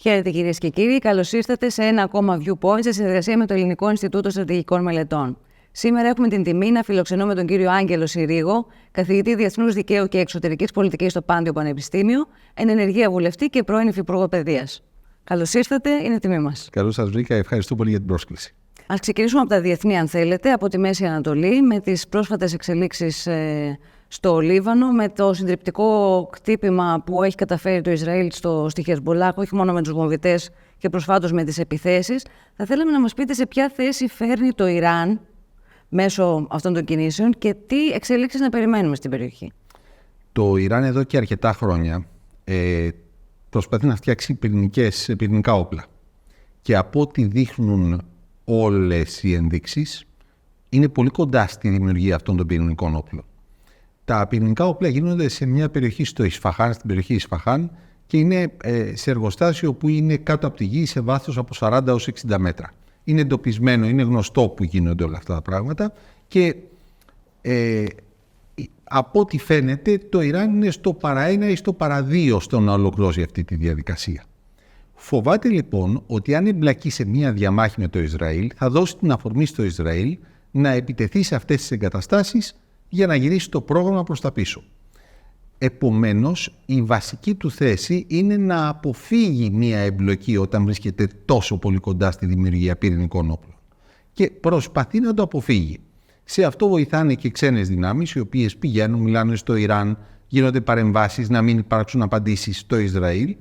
Χαίρετε κυρίες και κύριοι, καλώς ήρθατε σε ένα ακόμα Viewpoint σε συνεργασία με το Ελληνικό Ινστιτούτο Στρατηγικών Μελετών. Σήμερα έχουμε την τιμή να φιλοξενούμε τον κύριο Άγγελο Συρίγο, καθηγητή Διεθνούς Δικαίου και Εξωτερικής Πολιτικής στο Πάντιο Πανεπιστήμιο, εν ενεργεία βουλευτή και πρώην υφυπουργό παιδείας. Καλώς ήρθατε, είναι τιμή μας. Καλώς σας βρήκα, ευχαριστώ πολύ για την πρόσκληση. Ας ξεκινήσουμε από τα διεθνή, αν θέλετε, από τη Μέση Ανατολή, με τις πρόσφατες εξελίξεις στο Λίβανο, με το συντριπτικό χτύπημα που έχει καταφέρει το Ισραήλ στη Χεσμπολάχ, όχι μόνο με τους βομβιτές και προσφάτως με τις επιθέσεις. Θα θέλαμε να μας πείτε σε ποια θέση φέρνει το Ιράν μέσω αυτών των κινήσεων και τι εξελίξεις να περιμένουμε στην περιοχή. Το Ιράν εδώ και αρκετά χρόνια προσπαθεί να φτιάξει πυρηνικά όπλα. Και από ό,τι δείχνουν όλες οι ενδείξεις, είναι πολύ κοντά στη δημιουργία αυτών των πυρηνικών όπλων. Τα πυρηνικά όπλα γίνονται σε μια περιοχή στο Ισφαχάν, στην περιοχή Ισφαχάν, και είναι σε εργοστάσιο που είναι κάτω από τη γη σε βάθος από 40 έως 60 μέτρα. Είναι εντοπισμένο, είναι γνωστό που γίνονται όλα αυτά τα πράγματα και από ό,τι φαίνεται το Ιράν είναι στο παρά-1 ή στο παρά-2 στο να ολοκληρώσει αυτή τη διαδικασία. Φοβάται λοιπόν ότι αν εμπλακεί σε μια διαμάχη με το Ισραήλ θα δώσει την αφορμή στο Ισραήλ να επιτεθεί σε αυτές τις εγκαταστάσεις για να γυρίσει το πρόγραμμα προς τα πίσω. Επομένως, η βασική του θέση είναι να αποφύγει μια εμπλοκή όταν βρίσκεται τόσο πολύ κοντά στη δημιουργία πυρηνικών όπλων. Και προσπαθεί να το αποφύγει. Σε αυτό βοηθάνε και ξένες δυνάμεις, οι οποίες πηγαίνουν, μιλάνε στο Ιράν, γίνονται παρεμβάσεις να μην υπάρξουν απαντήσεις στο Ισραήλ.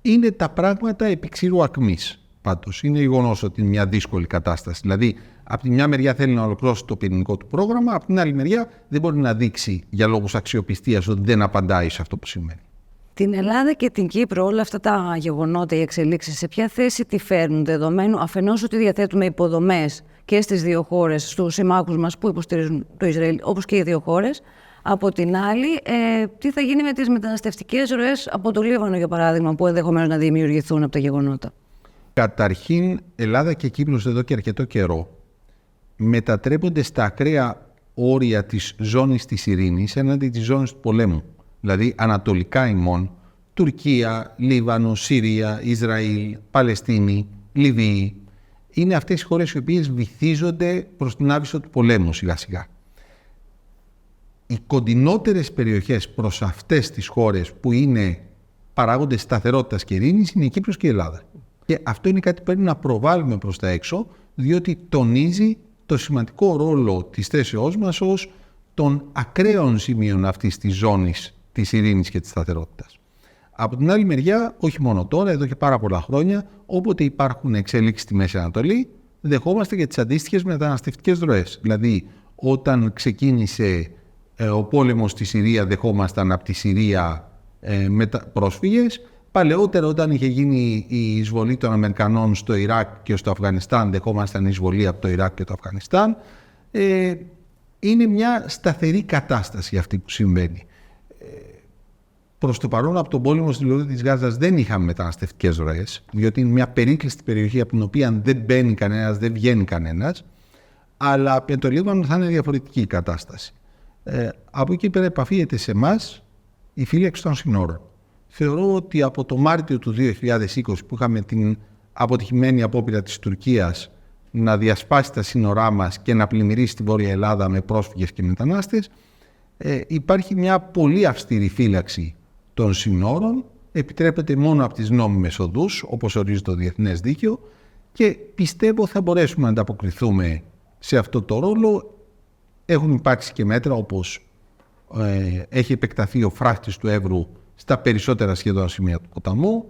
Είναι τα πράγματα επί ξηρού ακμής. Πάντως, είναι γεγονός ότι είναι μια δύσκολη κατάσταση. Δηλαδή, από τη μια μεριά θέλει να ολοκληρώσει το πυρηνικό του πρόγραμμα, από την άλλη μεριά δεν μπορεί να δείξει για λόγους αξιοπιστίας ότι δεν απαντάει σε αυτό που σημαίνει. Την Ελλάδα και την Κύπρο, όλα αυτά τα γεγονότα, οι εξελίξεις, σε ποια θέση τη φέρνουν, δεδομένου αφενός ότι διαθέτουμε υποδομές και στις δύο χώρες, στους συμμάχους μας που υποστηρίζουν το Ισραήλ, όπως και οι δύο χώρες. Από την άλλη, τι θα γίνει με τις μεταναστευτικές ροές από το Λίβανο, για παράδειγμα, που ενδεχομένως να δημιουργηθούν από τα γεγονότα. Καταρχήν, Ελλάδα και Κύπρος εδώ και αρκετό καιρό μετατρέπονται στα ακραία όρια της ζώνης της ειρήνης έναντι της ζώνης του πολέμου. Δηλαδή, ανατολικά ημών, Τουρκία, Λίβανο, Συρία, Ισραήλ, Παλαιστίνη, Λιβύη. Είναι αυτές οι χώρες οι οποίες βυθίζονται προς την άβυσσο του πολέμου σιγά-σιγά. Οι κοντινότερες περιοχές προς αυτές τις χώρες που είναι παράγοντες σταθερότητας και ειρήνης είναι η Κύπρος και η Ελλάδα. Και αυτό είναι κάτι που πρέπει να προβάλλουμε προς τα έξω, διότι τονίζει το σημαντικό ρόλο της θέσεώς μας ως των ακραίων σημείων αυτής της ζώνης της ειρήνης και της σταθερότητας. Από την άλλη μεριά, όχι μόνο τώρα, εδώ και πάρα πολλά χρόνια, όποτε υπάρχουν εξέλιξεις στη Μέση Ανατολή, δεχόμαστε και τις αντίστοιχες μεταναστευτικές ροές. Δηλαδή, όταν ξεκίνησε ο πόλεμος στη Συρία, δεχόμασταν από τη Συρία πρόσφυγες. Παλαιότερα, όταν είχε γίνει η εισβολή των Αμερικανών στο Ιράκ και στο Αφγανιστάν, δεχόμασταν εισβολή από το Ιράκ και το Αφγανιστάν. Είναι μια σταθερή κατάσταση αυτή που συμβαίνει. Προς το παρόν, από τον πόλεμο στη λωρίδα της Γάζας δεν είχαμε μεταναστευτικές ροές, διότι είναι μια περίκλειστη περιοχή από την οποία δεν μπαίνει κανένας, δεν βγαίνει κανένας, αλλά με το Λίβανο θα είναι διαφορετική η κατάσταση. Από εκεί πέρα επαφίεται σε εμάς η φύλαξη των συνόρων. Θεωρώ ότι από το Μάρτιο του 2020 που είχαμε την αποτυχημένη απόπειρα της Τουρκίας να διασπάσει τα σύνορά μας και να πλημμυρίσει τη Βόρεια Ελλάδα με πρόσφυγες και μετανάστες, υπάρχει μια πολύ αυστηρή φύλαξη των συνόρων, επιτρέπεται μόνο από τις νόμιμες οδούς, όπως ορίζει το διεθνές δίκαιο, και πιστεύω θα μπορέσουμε να ανταποκριθούμε σε αυτό το ρόλο. Έχουν υπάρξει και μέτρα, όπως έχει επεκταθεί ο φράχτης του Εύρου στα περισσότερα σχεδόν σημεία του ποταμού.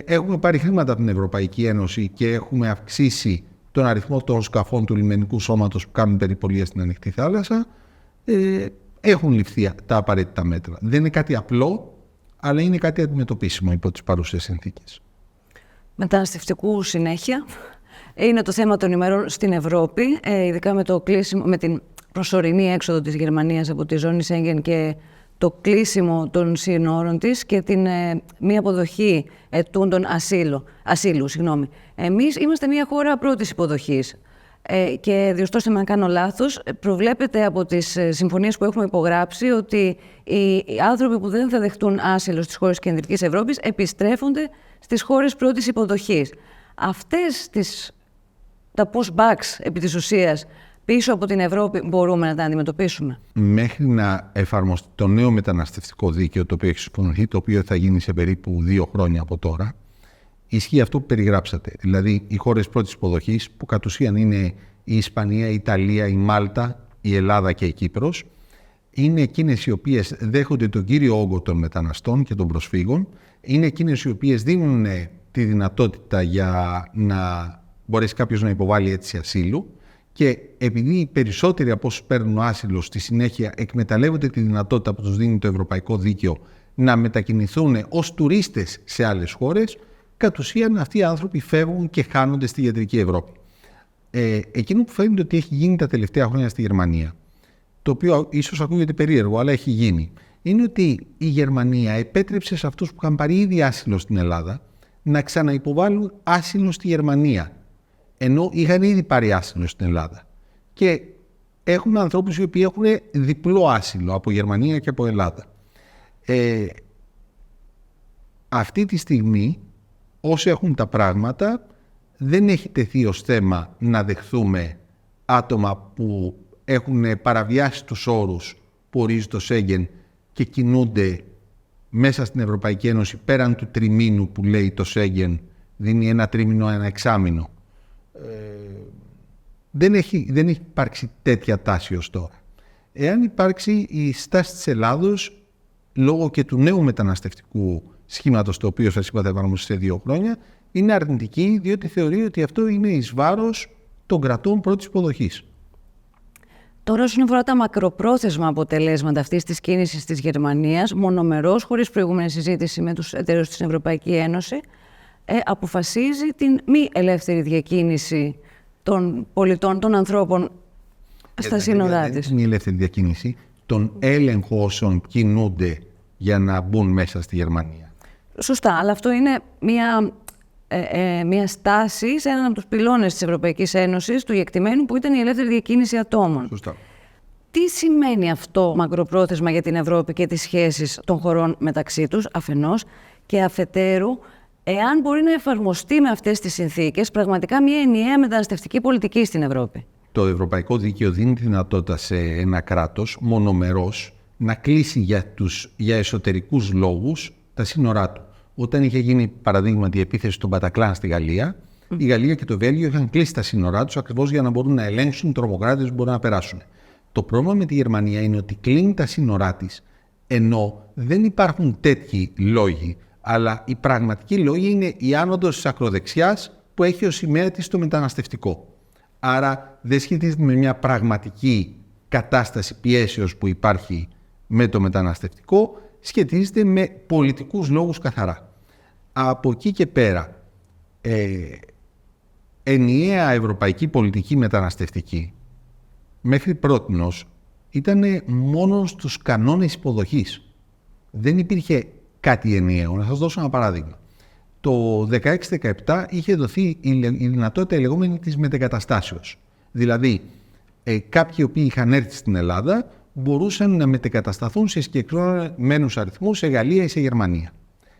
Έχουμε πάρει χρήματα από την Ευρωπαϊκή Ένωση και έχουμε αυξήσει τον αριθμό των σκαφών του λιμενικού σώματος που κάνουν περιπολία στην ανοιχτή θάλασσα. Έχουν ληφθεί τα απαραίτητα μέτρα. Δεν είναι κάτι απλό, αλλά είναι κάτι αντιμετωπίσιμο υπό τις παρούσες συνθήκες. Μεταναστευτικού συνέχεια είναι το θέμα των ημερών στην Ευρώπη, ειδικά με την προσωρινή έξοδο της Γερμανίας από τη ζώνη Σέγγεν και το κλείσιμο των σύνορων της και την μη αποδοχή ετούντων ασύλου. Εμείς είμαστε μια χώρα πρώτης υποδοχής. Και διορθώστε με αν κάνω λάθος, προβλέπεται από τις συμφωνίες που έχουμε υπογράψει ότι οι άνθρωποι που δεν θα δεχτούν άσυλο στις χώρες της Κεντρικής Ευρώπης επιστρέφονται στις χώρες πρώτης υποδοχής. Αυτές τα pushbacks επί της ουσίας πίσω από την Ευρώπη μπορούμε να τα αντιμετωπίσουμε? Μέχρι να εφαρμοστεί το νέο μεταναστευτικό δίκαιο, το οποίο έχει συμφωνηθεί, το οποίο θα γίνει σε περίπου 2 χρόνια από τώρα, ισχύει αυτό που περιγράψατε. Δηλαδή, οι χώρες πρώτης υποδοχής, που κατ' ουσίαν είναι η Ισπανία, η Ιταλία, η Μάλτα, η Ελλάδα και η Κύπρος, είναι εκείνες οι οποίες δέχονται τον κύριο όγκο των μεταναστών και των προσφύγων, είναι εκείνες οι οποίες δίνουν τη δυνατότητα για να μπορέσει κάποιος να υποβάλει αίτηση ασύλου, και επειδή οι περισσότεροι από όσους παίρνουν άσυλο στη συνέχεια εκμεταλλεύονται τη δυνατότητα που τους δίνει το ευρωπαϊκό δίκαιο να μετακινηθούν ως τουρίστες σε άλλες χώρες, κατ' ουσίαν αυτοί οι άνθρωποι φεύγουν και χάνονται στη κεντρική Ευρώπη. Εκείνο που φαίνεται ότι έχει γίνει τα τελευταία χρόνια στη Γερμανία, το οποίο ίσως ακούγεται περίεργο, αλλά έχει γίνει, είναι ότι η Γερμανία επέτρεψε σε αυτούς που είχαν πάρει ήδη άσυλο στην Ελλάδα να ξαναυποβάλουν άσυλο στη Γερμανία, ενώ είχαν ήδη πάρει άσυλο στην Ελλάδα. Και έχουμε ανθρώπους οι οποίοι έχουν διπλό άσυλο από Γερμανία και από Ελλάδα. Αυτή τη στιγμή, όσοι έχουν τα πράγματα, δεν έχει τεθεί ως θέμα να δεχθούμε άτομα που έχουν παραβιάσει τους όρους που ορίζει το Σέγγεν και κινούνται μέσα στην Ευρωπαϊκή Ένωση πέραν του τριμήνου που λέει το Σέγγεν, δίνει 1 τρίμηνο, 1 εξάμηνο. Δεν έχει υπάρξει τέτοια τάση ως τώρα. Εάν υπάρξει η στάση της Ελλάδος, λόγω και του νέου μεταναστευτικού σχήματος, το οποίο σας είπα θα εφαρμοστεί σε 2 χρόνια, είναι αρνητική, διότι θεωρεί ότι αυτό είναι εις βάρος των κρατών πρώτης υποδοχής. Τώρα, όσον αφορά τα μακροπρόθεσμα αποτελέσματα αυτής της κίνησης της Γερμανίας, μονομερώς, χωρίς προηγούμενη συζήτηση με τους εταίρους της Ευρωπαϊκή Ένωση, αποφασίζει την μη ελεύθερη διακίνηση των πολιτών, των ανθρώπων στα σύνορά της. Δεν είναι η ελεύθερη διακίνηση, τον έλεγχο όσων κινούνται για να μπουν μέσα στη Γερμανία. Σωστά, αλλά αυτό είναι μια στάση σε έναν από τους πυλώνες της Ευρωπαϊκής Ένωσης, του κεκτημένου, που ήταν η ελεύθερη διακίνηση ατόμων. Σωστά. Τι σημαίνει αυτό μακροπρόθεσμα για την Ευρώπη και τις σχέσεις των χωρών μεταξύ τους, αφενός, και αφετέρου, εάν μπορεί να εφαρμοστεί με αυτές τις συνθήκες πραγματικά μια ενιαία μεταναστευτική πολιτική στην Ευρώπη? Το ευρωπαϊκό δίκαιο δίνει τη δυνατότητα σε ένα κράτος μονομερός να κλείσει για εσωτερικούς λόγους τα σύνορά του. Όταν είχε γίνει, παραδείγματι, η επίθεση των Μπατακλάν στη Γαλλία, η Γαλλία και το Βέλγιο είχαν κλείσει τα σύνορά τους ακριβώς για να μπορούν να ελέγξουν τρομοκράτες που μπορούν να περάσουν. Το πρόβλημα με τη Γερμανία είναι ότι κλείνει τα σύνορά της, ενώ δεν υπάρχουν τέτοιοι λόγοι, αλλά οι πραγματικοί λόγοι είναι η άνοδος της ακροδεξιάς που έχει ως σημαία της το μεταναστευτικό. Άρα δεν σχετίζεται με μια πραγματική κατάσταση πιέσεως που υπάρχει με το μεταναστευτικό, σχετίζεται με πολιτικούς λόγους καθαρά. Από εκεί και πέρα, ενιαία ευρωπαϊκή πολιτική μεταναστευτική μέχρι πρότινος ήταν μόνο στους κανόνες υποδοχής. Δεν υπήρχε κάτι ενιαίο. Να σας δώσω ένα παράδειγμα. Το 16-17 είχε δοθεί η δυνατότητα η λεγόμενη της μετεγκαταστάσεως. Δηλαδή, κάποιοι οι οποίοι είχαν έρθει στην Ελλάδα μπορούσαν να μετεγκατασταθούν σε συγκεκριμένους αριθμούς σε Γαλλία ή σε Γερμανία.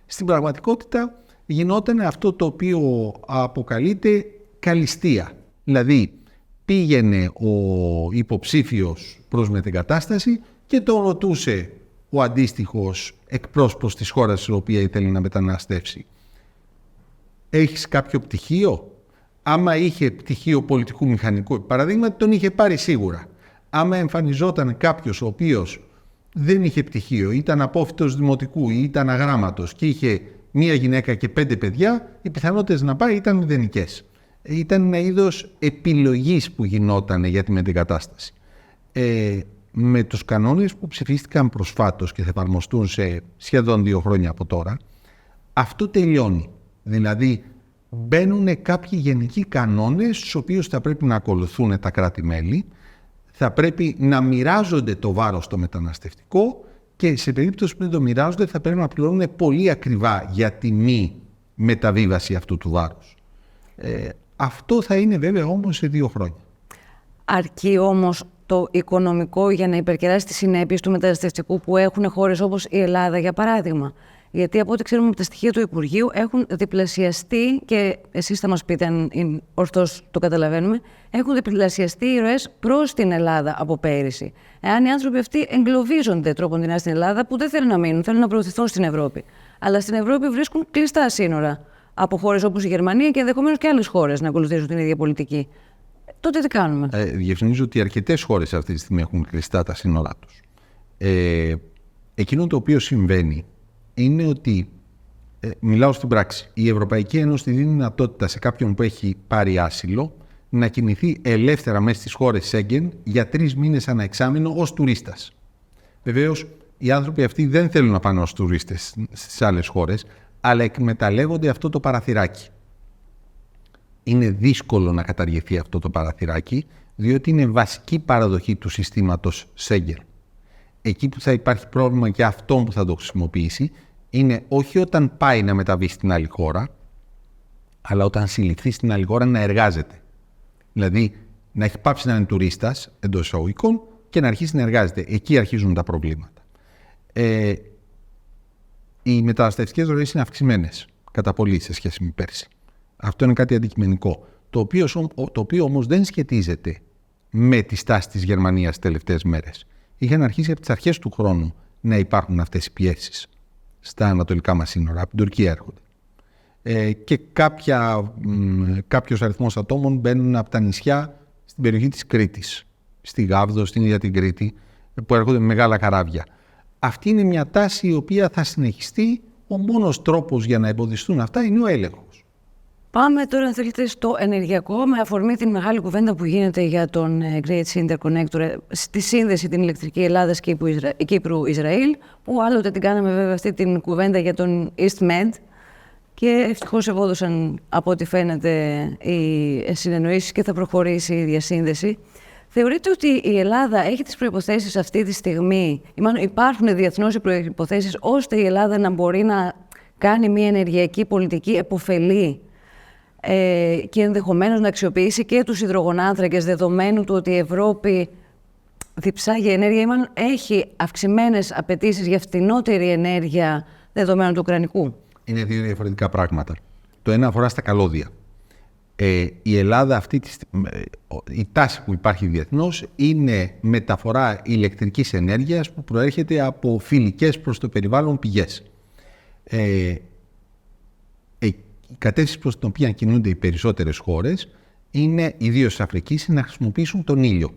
Στην πραγματικότητα γινόταν αυτό το οποίο αποκαλείται καλυστία. Δηλαδή, πήγαινε ο υποψήφιος προς μετεγκατάσταση και τον ρωτούσε ο αντίστοιχος εκπρόσωπος της χώρας στην οποία ήθελε να μεταναστεύσει: έχεις κάποιο πτυχίο? Άμα είχε πτυχίο πολιτικού μηχανικού, παραδείγματι, τον είχε πάρει σίγουρα. Άμα εμφανιζόταν κάποιος ο οποίος δεν είχε πτυχίο, ήταν απόφοιτος δημοτικού ή ήταν αγράμματος και είχε μία γυναίκα και 5 παιδιά, οι πιθανότητες να πάει ήταν μηδενικές. Ήταν ένα είδος επιλογής που γινόταν για τη μετεγκατάσταση. Με τους κανόνες που ψηφίστηκαν προσφάτως και θα εφαρμοστούν σε σχεδόν 2 χρόνια από τώρα, αυτό τελειώνει. Δηλαδή, μπαίνουν κάποιοι γενικοί κανόνες στους οποίους θα πρέπει να ακολουθούν τα κράτη-μέλη, θα πρέπει να μοιράζονται το βάρος στο μεταναστευτικό και σε περίπτωση που δεν το μοιράζονται θα πρέπει να πληρώνουν πολύ ακριβά για τη μη μεταβίβαση αυτού του βάρους. Αυτό θα είναι βέβαια όμως σε 2 χρόνια. Αρκεί όμως το οικονομικό για να υπερκεράσει τις συνέπειες του μεταναστευτικού που έχουν χώρες όπως η Ελλάδα, για παράδειγμα? Γιατί από ό,τι ξέρουμε από τα στοιχεία του Υπουργείου έχουν διπλασιαστεί, και εσείς θα μας πείτε αν είναι ορθώς το καταλαβαίνουμε, έχουν διπλασιαστεί οι ροές προς την Ελλάδα από πέρυσι. Εάν οι άνθρωποι αυτοί εγκλωβίζονται τρόπον στην Ελλάδα, που δεν θέλουν να μείνουν, θέλουν να προωθηθούν στην Ευρώπη. Αλλά στην Ευρώπη βρίσκουν κλειστά σύνορα από χώρες όπως η Γερμανία και ενδεχομένως και άλλες χώρες να ακολουθήσουν την ίδια πολιτική. Τότε τι κάνουμε? Διευθυνίζω ότι αρκετές χώρες αυτή τη στιγμή έχουν κλειστά τα σύνορά τους. Εκείνο το οποίο συμβαίνει είναι ότι, μιλάω στην πράξη, η Ευρωπαϊκή Ένωση δίνει δυνατότητα σε κάποιον που έχει πάρει άσυλο να κινηθεί ελεύθερα μέσα στις χώρες Σέγγεν για 3 μήνες ανά εξάμηνο ως τουρίστας. Βεβαίως, οι άνθρωποι αυτοί δεν θέλουν να πάνε ως τουρίστες στις άλλες χώρες, αλλά εκμεταλλεύονται αυτό το παραθυράκι. Είναι δύσκολο να καταργηθεί αυτό το παραθυράκι, διότι είναι βασική παραδοχή του συστήματος Σέγγεν. Εκεί που θα υπάρχει πρόβλημα για αυτόν που θα το χρησιμοποιήσει είναι όχι όταν πάει να μεταβεί στην άλλη χώρα, αλλά όταν συλληφθεί στην άλλη χώρα να εργάζεται. Δηλαδή να έχει πάψει να είναι τουρίστας εντός εισαγωγικών και να αρχίσει να εργάζεται. Εκεί αρχίζουν τα προβλήματα. Οι μεταναστευτικές ροές είναι αυξημένες κατά πολύ σε σχέση με πέρσι. Αυτό είναι κάτι αντικειμενικό. Το οποίο όμως δεν σχετίζεται με τη στάση της Γερμανίας τις τελευταίες μέρες. Είχαν αρχίσει από τις αρχές του χρόνου να υπάρχουν αυτές οι πιέσεις στα ανατολικά μας σύνορα. Από την Τουρκία έρχονται. Και κάποιος αριθμός ατόμων μπαίνουν από τα νησιά στην περιοχή της Κρήτης. Στη Γάβδο, στην ίδια την Κρήτη, που έρχονται με μεγάλα καράβια. Αυτή είναι μια τάση η οποία θα συνεχιστεί. Ο μόνος τρόπος για να εμποδιστούν αυτά είναι ο έλεγχος. Πάμε τώρα, αν θέλετε, στο ενεργειακό, με αφορμή την μεγάλη κουβέντα που γίνεται για τον Great Sea Interconnector, στη σύνδεση την ηλεκτρική Ελλάδας και Κύπρου-Ισραήλ, που άλλοτε την κάναμε βέβαια αυτή την κουβέντα για τον EastMed, και ευτυχώς ευόδωσαν από ό,τι φαίνεται οι συνεννοήσεις και θα προχωρήσει η διασύνδεση. Θεωρείτε ότι η Ελλάδα έχει τις προϋποθέσεις αυτή τη στιγμή, ή μάλλον υπάρχουν διεθνώς οι προϋποθέσεις, ώστε η Ελλάδα να μπορεί να κάνει μια ενεργειακή πολιτική επωφελή και ενδεχομένως να αξιοποιήσει και τους υδρογονάνθρακες, δεδομένου του ότι η Ευρώπη διψάγει ενέργεια, ή μάλλον έχει αυξημένες απαιτήσεις για φτηνότερη ενέργεια δεδομένου του ουκρανικού? Είναι δύο διαφορετικά πράγματα. Το ένα αφορά στα καλώδια. Η Ελλάδα η τάση που υπάρχει διεθνώς είναι μεταφορά ηλεκτρικής ενέργειας που προέρχεται από φιλικές προς το περιβάλλον πηγές. Η κατεύθυνση προς την οποία κινούνται οι περισσότερες χώρες είναι, ιδίως της Αφρικής, να χρησιμοποιήσουν τον ήλιο.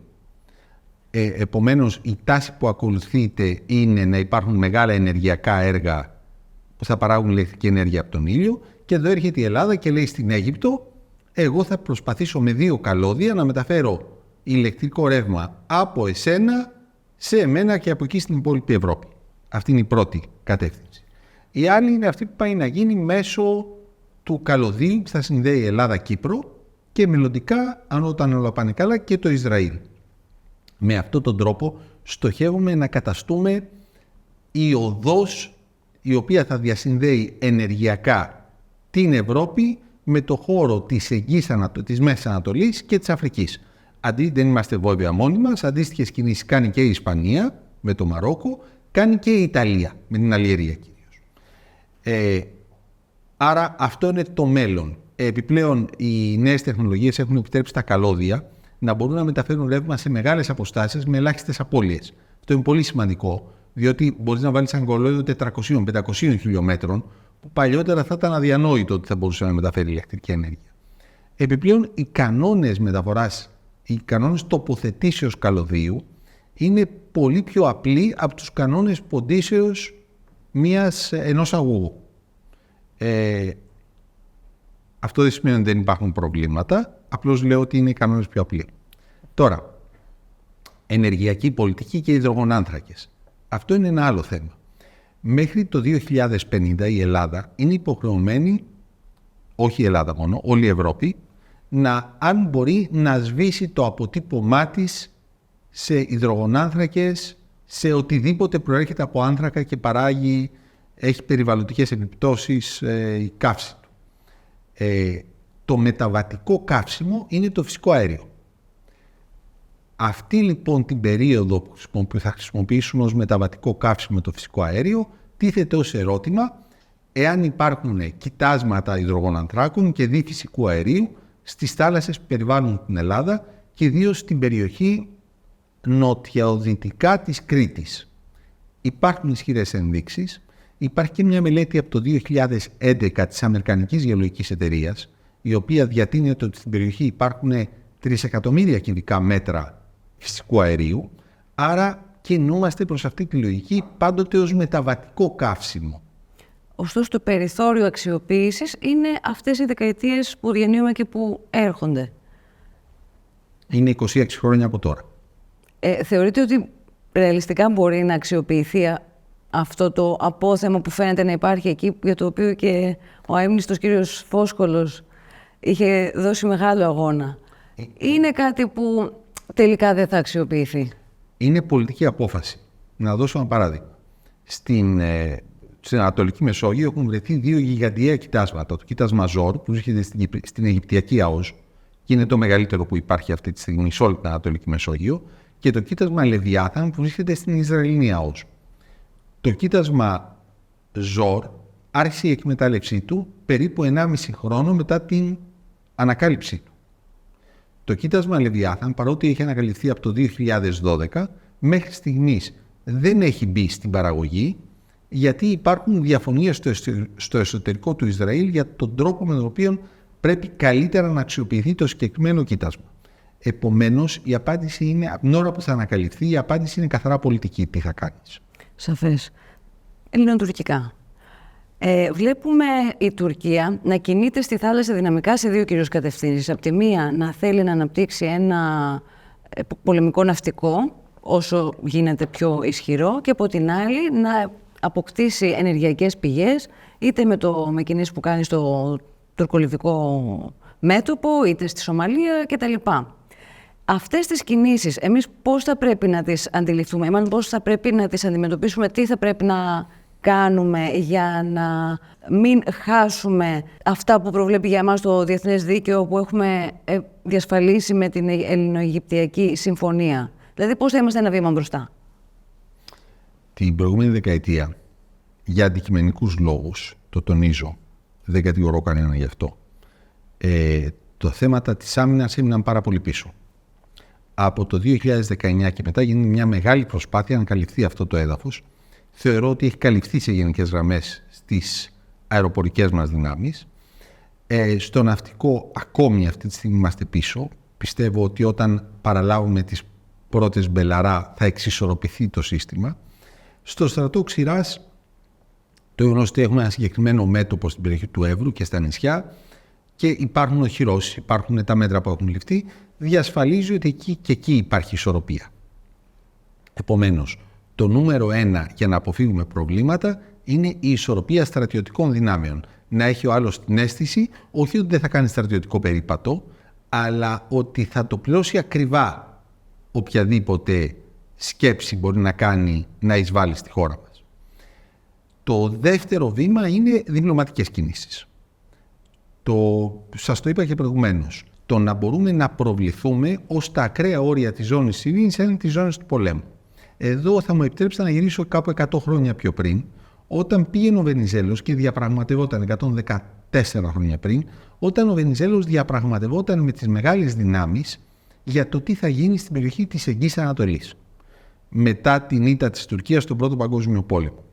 Επομένως, η τάση που ακολουθείται είναι να υπάρχουν μεγάλα ενεργειακά έργα που θα παράγουν ηλεκτρική ενέργεια από τον ήλιο, και εδώ έρχεται η Ελλάδα και λέει στην Αίγυπτο: εγώ θα προσπαθήσω με 2 καλώδια να μεταφέρω ηλεκτρικό ρεύμα από εσένα σε εμένα και από εκεί στην υπόλοιπη Ευρώπη. Αυτή είναι η πρώτη κατεύθυνση. Η άλλη είναι αυτή που πάει να γίνει μέσω του καλωδίου που θα συνδέει Ελλάδα-Κύπρο και μελλοντικά, αν όταν όλα πάνε καλά, και το Ισραήλ. Με αυτόν τον τρόπο στοχεύουμε να καταστούμε η οδός η οποία θα διασυνδέει ενεργειακά την Ευρώπη με το χώρο της Μέσης Ανατολής και της Αφρικής. Δεν είμαστε βέβαια μόνοι μας. Αντίστοιχες κινήσεις κάνει και η Ισπανία με το Μαρόκο, κάνει και η Ιταλία με την Αλγερία κυρίως. Άρα αυτό είναι το μέλλον. Επιπλέον, οι νέες τεχνολογίες έχουν επιτρέψει τα καλώδια να μπορούν να μεταφέρουν ρεύμα σε μεγάλες αποστάσεις με ελάχιστες απώλειες. Αυτό είναι πολύ σημαντικό, διότι μπορείς να βάλεις ένα καλώδιο 400-500 χιλιόμετρων, που παλιότερα θα ήταν αδιανόητο ότι θα μπορούσε να μεταφέρει ηλεκτρική ενέργεια. Επιπλέον, οι κανόνες μεταφοράς, οι κανόνες τοποθετήσεως καλωδίου είναι πολύ πιο απλοί από τους κανόνες ποντήσεως ενός αγωγού. Αυτό δεν σημαίνει ότι δεν υπάρχουν προβλήματα, απλώς λέω ότι είναι οι κανόνες πιο απλοί. Τώρα, ενεργειακή πολιτική και υδρογονάνθρακες. Αυτό είναι ένα άλλο θέμα. Μέχρι το 2050 η Ελλάδα είναι υποχρεωμένη, όχι η Ελλάδα μόνο, όλη η Ευρώπη, αν μπορεί να σβήσει το αποτύπωμά της σε υδρογονάνθρακες, σε οτιδήποτε προέρχεται από άνθρακα και έχει περιβαλλοντικές επιπτώσεις η καύση του. Το μεταβατικό καύσιμο είναι το φυσικό αέριο. Αυτή λοιπόν την περίοδο που θα χρησιμοποιήσουμε ως μεταβατικό καύσιμο το φυσικό αέριο τίθεται ως ερώτημα εάν υπάρχουν κοιτάσματα υδρογονανθράκων και δι φυσικού αερίου στις θάλασσες που περιβάλλουν την Ελλάδα και ιδίως στην περιοχή νοτιοδυτικά της Κρήτης. Υπάρχουν ισχυρές ενδείξεις. Υπάρχει και μια μελέτη από το 2011 της Αμερικανικής Γεωλογικής Εταιρείας, η οποία διατείνεται ότι στην περιοχή υπάρχουν 3 εκατομμύρια κυβικά μέτρα φυσικού αερίου, άρα κινούμαστε προς αυτή τη λογική πάντοτε ως μεταβατικό καύσιμο. Ωστόσο, το περιθώριο αξιοποίησης είναι αυτές οι δεκαετίες που διανύουμε και που έρχονται. Είναι 26 χρόνια από τώρα. Θεωρείτε ότι ρεαλιστικά μπορεί να αξιοποιηθεί αυτό το απόθεμα που φαίνεται να υπάρχει εκεί, για το οποίο και ο αείμνηστος κύριος Φόσκολος είχε δώσει μεγάλο αγώνα? Είναι κάτι που τελικά δεν θα αξιοποιηθεί? Είναι πολιτική απόφαση. Να δώσω ένα παράδειγμα. Στην Ανατολική Μεσόγειο έχουν βρεθεί 2 γιγαντιαία κοιτάσματα. Το κοίτασμα Ζόρ, που βρίσκεται στην Αιγυπτιακή ΑΟΣ και είναι το μεγαλύτερο που υπάρχει αυτή τη στιγμή σε όλη την Ανατολική Μεσόγειο, και το κοίτασμα Λεβιάθαν, που βρίσκεται στην Ισραηλινή ΑΟΣ. Το κοίτασμα Ζόρ άρχισε η εκμετάλλευσή του περίπου 1,5 χρόνο μετά την ανακάλυψή του. Το κοίτασμα Λεβιάθαν, παρότι έχει ανακαλυφθεί από το 2012, μέχρι στιγμής δεν έχει μπει στην παραγωγή, γιατί υπάρχουν διαφωνίες στο εσωτερικό του Ισραήλ για τον τρόπο με τον οποίο πρέπει καλύτερα να αξιοποιηθεί το συγκεκριμένο κοίτασμα. Επομένως, η απάντηση είναι, από την ώρα που θα ανακαλυφθεί, η απάντηση είναι καθαρά πολιτική. Τι θα κάνεις? Σαφές. Ελληνοτουρκικά. Βλέπουμε η Τουρκία να κινείται στη θάλασσα δυναμικά σε 2 κυρίως κατευθύνσεις. Από τη μία, να θέλει να αναπτύξει ένα πολεμικό ναυτικό όσο γίνεται πιο ισχυρό, και από την άλλη να αποκτήσει ενεργειακές πηγές, είτε με κινήσεις που κάνει στο τουρκολιβικό μέτωπο, είτε στη Σομαλία κτλ. Αυτές τις κινήσεις εμείς πώς θα πρέπει να τις αντιληφθούμε, πώς θα πρέπει να τις αντιμετωπίσουμε, τι θα πρέπει να κάνουμε για να μην χάσουμε αυτά που προβλέπει για εμάς το διεθνές δίκαιο που έχουμε διασφαλίσει με την Ελληνοαιγυπτιακή Συμφωνία? Δηλαδή πώς θα είμαστε ένα βήμα μπροστά? Την προηγούμενη δεκαετία, για αντικειμενικούς λόγους, το τονίζω, δεν κατηγορώ κανέναν γι' αυτό, το θέματα της άμυνας έμειναν πάρα πολύ πίσω. Από το 2019 και μετά γίνει μια μεγάλη προσπάθεια να καλυφθεί αυτό το έδαφος. Θεωρώ ότι έχει καλυφθεί σε γενικές γραμμές στις αεροπορικές μας δυνάμεις. Στο ναυτικό ακόμη αυτή τη στιγμή είμαστε πίσω. Πιστεύω ότι όταν παραλάβουμε τις πρώτες μπελαρά θα εξισορροπηθεί το σύστημα. Στο στρατό ξηράς, το γεγονός ότι έχουμε ένα συγκεκριμένο μέτωπο στην περιοχή του Εύρου και στα νησιά και υπάρχουν οχυρώσεις, υπάρχουν τα μέτρα που έχουν ληφθεί, διασφαλίζει ότι εκεί υπάρχει ισορροπία. Επομένως, το νούμερο 1 για να αποφύγουμε προβλήματα είναι η ισορροπία στρατιωτικών δυνάμεων. Να έχει ο άλλος την αίσθηση, όχι ότι δεν θα κάνει στρατιωτικό περίπατο, αλλά ότι θα το πληρώσει ακριβά οποιαδήποτε σκέψη μπορεί να κάνει να εισβάλλει στη χώρα μας. Το δεύτερο βήμα είναι διπλωματικές κινήσεις. Σας το είπα και προηγουμένως. Το να μπορούμε να προβληθούμε ως τα ακραία όρια της ζώνης της ειρήνης είναι τις ζώνες του πολέμου. Εδώ θα μου επιτρέψετε να γυρίσω κάπου 100 χρόνια πιο πριν, όταν πήγαινε ο Βενιζέλος και διαπραγματευόταν 114 χρόνια πριν, όταν ο Βενιζέλος διαπραγματευόταν με τις μεγάλες δυνάμεις για το τι θα γίνει στην περιοχή της Εγγύης Ανατολής μετά την ήττα της Τουρκίας στον Πρώτο Παγκόσμιο Πόλεμο.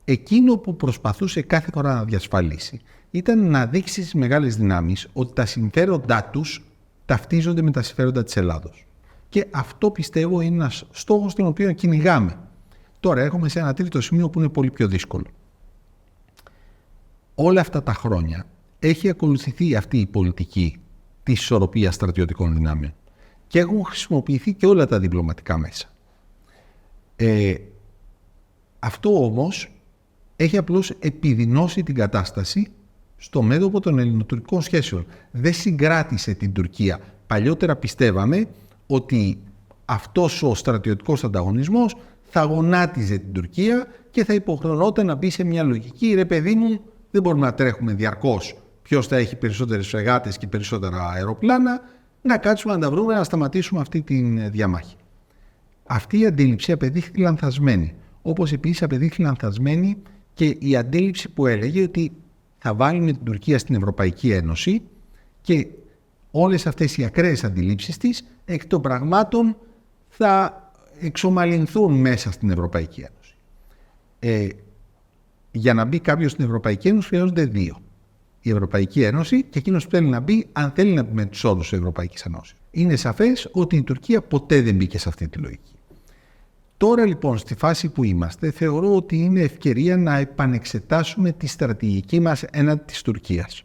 Εκείνο που προσπαθούσε κάθε φορά να διασφαλίσει ήταν να δείξει στις μεγάλες δυνάμεις ότι τα συμφέροντά τους ταυτίζονται με τα συμφέροντα της Ελλάδος. Και αυτό πιστεύω είναι ένας στόχος τον οποίο κυνηγάμε. Τώρα έρχομαι σε ένα τρίτο σημείο που είναι πολύ πιο δύσκολο. Όλα αυτά τα χρόνια έχει ακολουθηθεί αυτή η πολιτική της ισορροπίας στρατιωτικών δυνάμεων και έχουν χρησιμοποιηθεί και όλα τα διπλωματικά μέσα. Αυτό όμως έχει απλώς επιδεινώσει την κατάσταση στο μέτωπο των ελληνοτουρκικών σχέσεων. Δεν συγκράτησε την Τουρκία. Παλιότερα πιστεύαμε ότι αυτός ο στρατιωτικός ανταγωνισμός θα γονάτιζε την Τουρκία και θα υποχρεωνόταν να μπει σε μια λογική, ρε παιδί μου, δεν μπορούμε να τρέχουμε διαρκώς ποιος θα έχει περισσότερες φρεγάτες και περισσότερα αεροπλάνα, να κάτσουμε να τα βρούμε, να σταματήσουμε αυτή τη διαμάχη. Αυτή η αντίληψη απεδείχθη λανθασμένη. όπως επίσης απεδείχθη λανθασμένη και η αντίληψη που έλεγε ότι θα βάλουμε την Τουρκία στην Ευρωπαϊκή Ένωση και όλες αυτές οι ακραίες αντιλήψεις της εκ των πραγμάτων θα εξομαλυνθούν μέσα στην Ευρωπαϊκή Ένωση. Για να μπει κάποιος στην Ευρωπαϊκή Ένωση χρειάζονται δύο. Η Ευρωπαϊκή Ένωση και εκείνος που θέλει να μπει, αν θέλει να μπει με τους όρους της Ευρωπαϊκής Ένωσης. Είναι σαφές ότι η Τουρκία ποτέ δεν μπήκε σε αυτή τη λογική. Τώρα λοιπόν στη φάση που είμαστε θεωρώ ότι είναι ευκαιρία να επανεξετάσουμε τη στρατηγική μας έναντι της Τουρκίας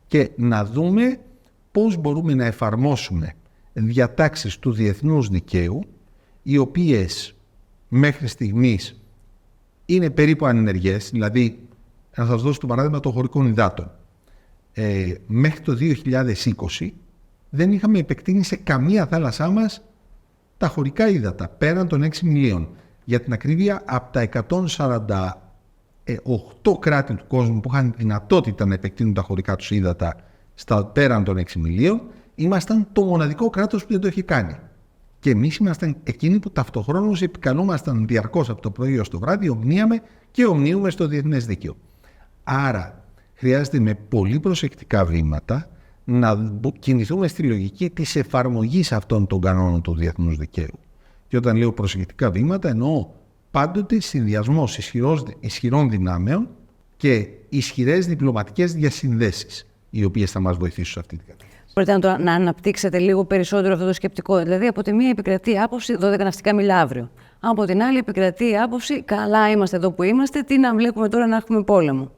και να δούμε πώς μπορούμε να εφαρμόσουμε διατάξεις του διεθνούς δικαίου οι οποίες μέχρι στιγμής είναι περίπου ανενεργές, δηλαδή να σας δώσω το παράδειγμα των χωρικών υδάτων. Μέχρι το 2020 δεν είχαμε επεκτείνει σε καμία θάλασσά μας τα χωρικά ύδατα, πέραν των 6 μιλίων. Για την ακρίβεια, από τα 148 κράτη του κόσμου που είχαν δυνατότητα να επεκτείνουν τα χωρικά τους ύδατα στα πέραν των 6 μιλίων, ήμασταν το μοναδικό κράτος που δεν το είχε κάνει. Και εμείς ήμασταν εκείνοι που ταυτοχρόνως επικαλούμασταν διαρκώς από το πρωί ως το βράδυ, ομνίαμε και ομνίουμε στο διεθνές δίκαιο. Άρα χρειάζεται με πολύ προσεκτικά βήματα να κινηθούμε στη λογική της εφαρμογής αυτών των κανόνων του διεθνούς δικαίου. Και όταν λέω προσεκτικά βήματα, εννοώ πάντοτε συνδυασμός ισχυρών δυνάμεων και ισχυρές διπλωματικές διασυνδέσεις, οι οποίες θα μας βοηθήσουν σε αυτή την κατάσταση. Μπορείτε να αναπτύξετε λίγο περισσότερο αυτό το σκεπτικό. Δηλαδή, από τη μία επικρατεί άποψη 12 ναυτικά μίλια αύριο. Από την άλλη επικρατεί άποψη καλά είμαστε εδώ που είμαστε, τι να βλέπουμε τώρα να έχουμε πόλεμο.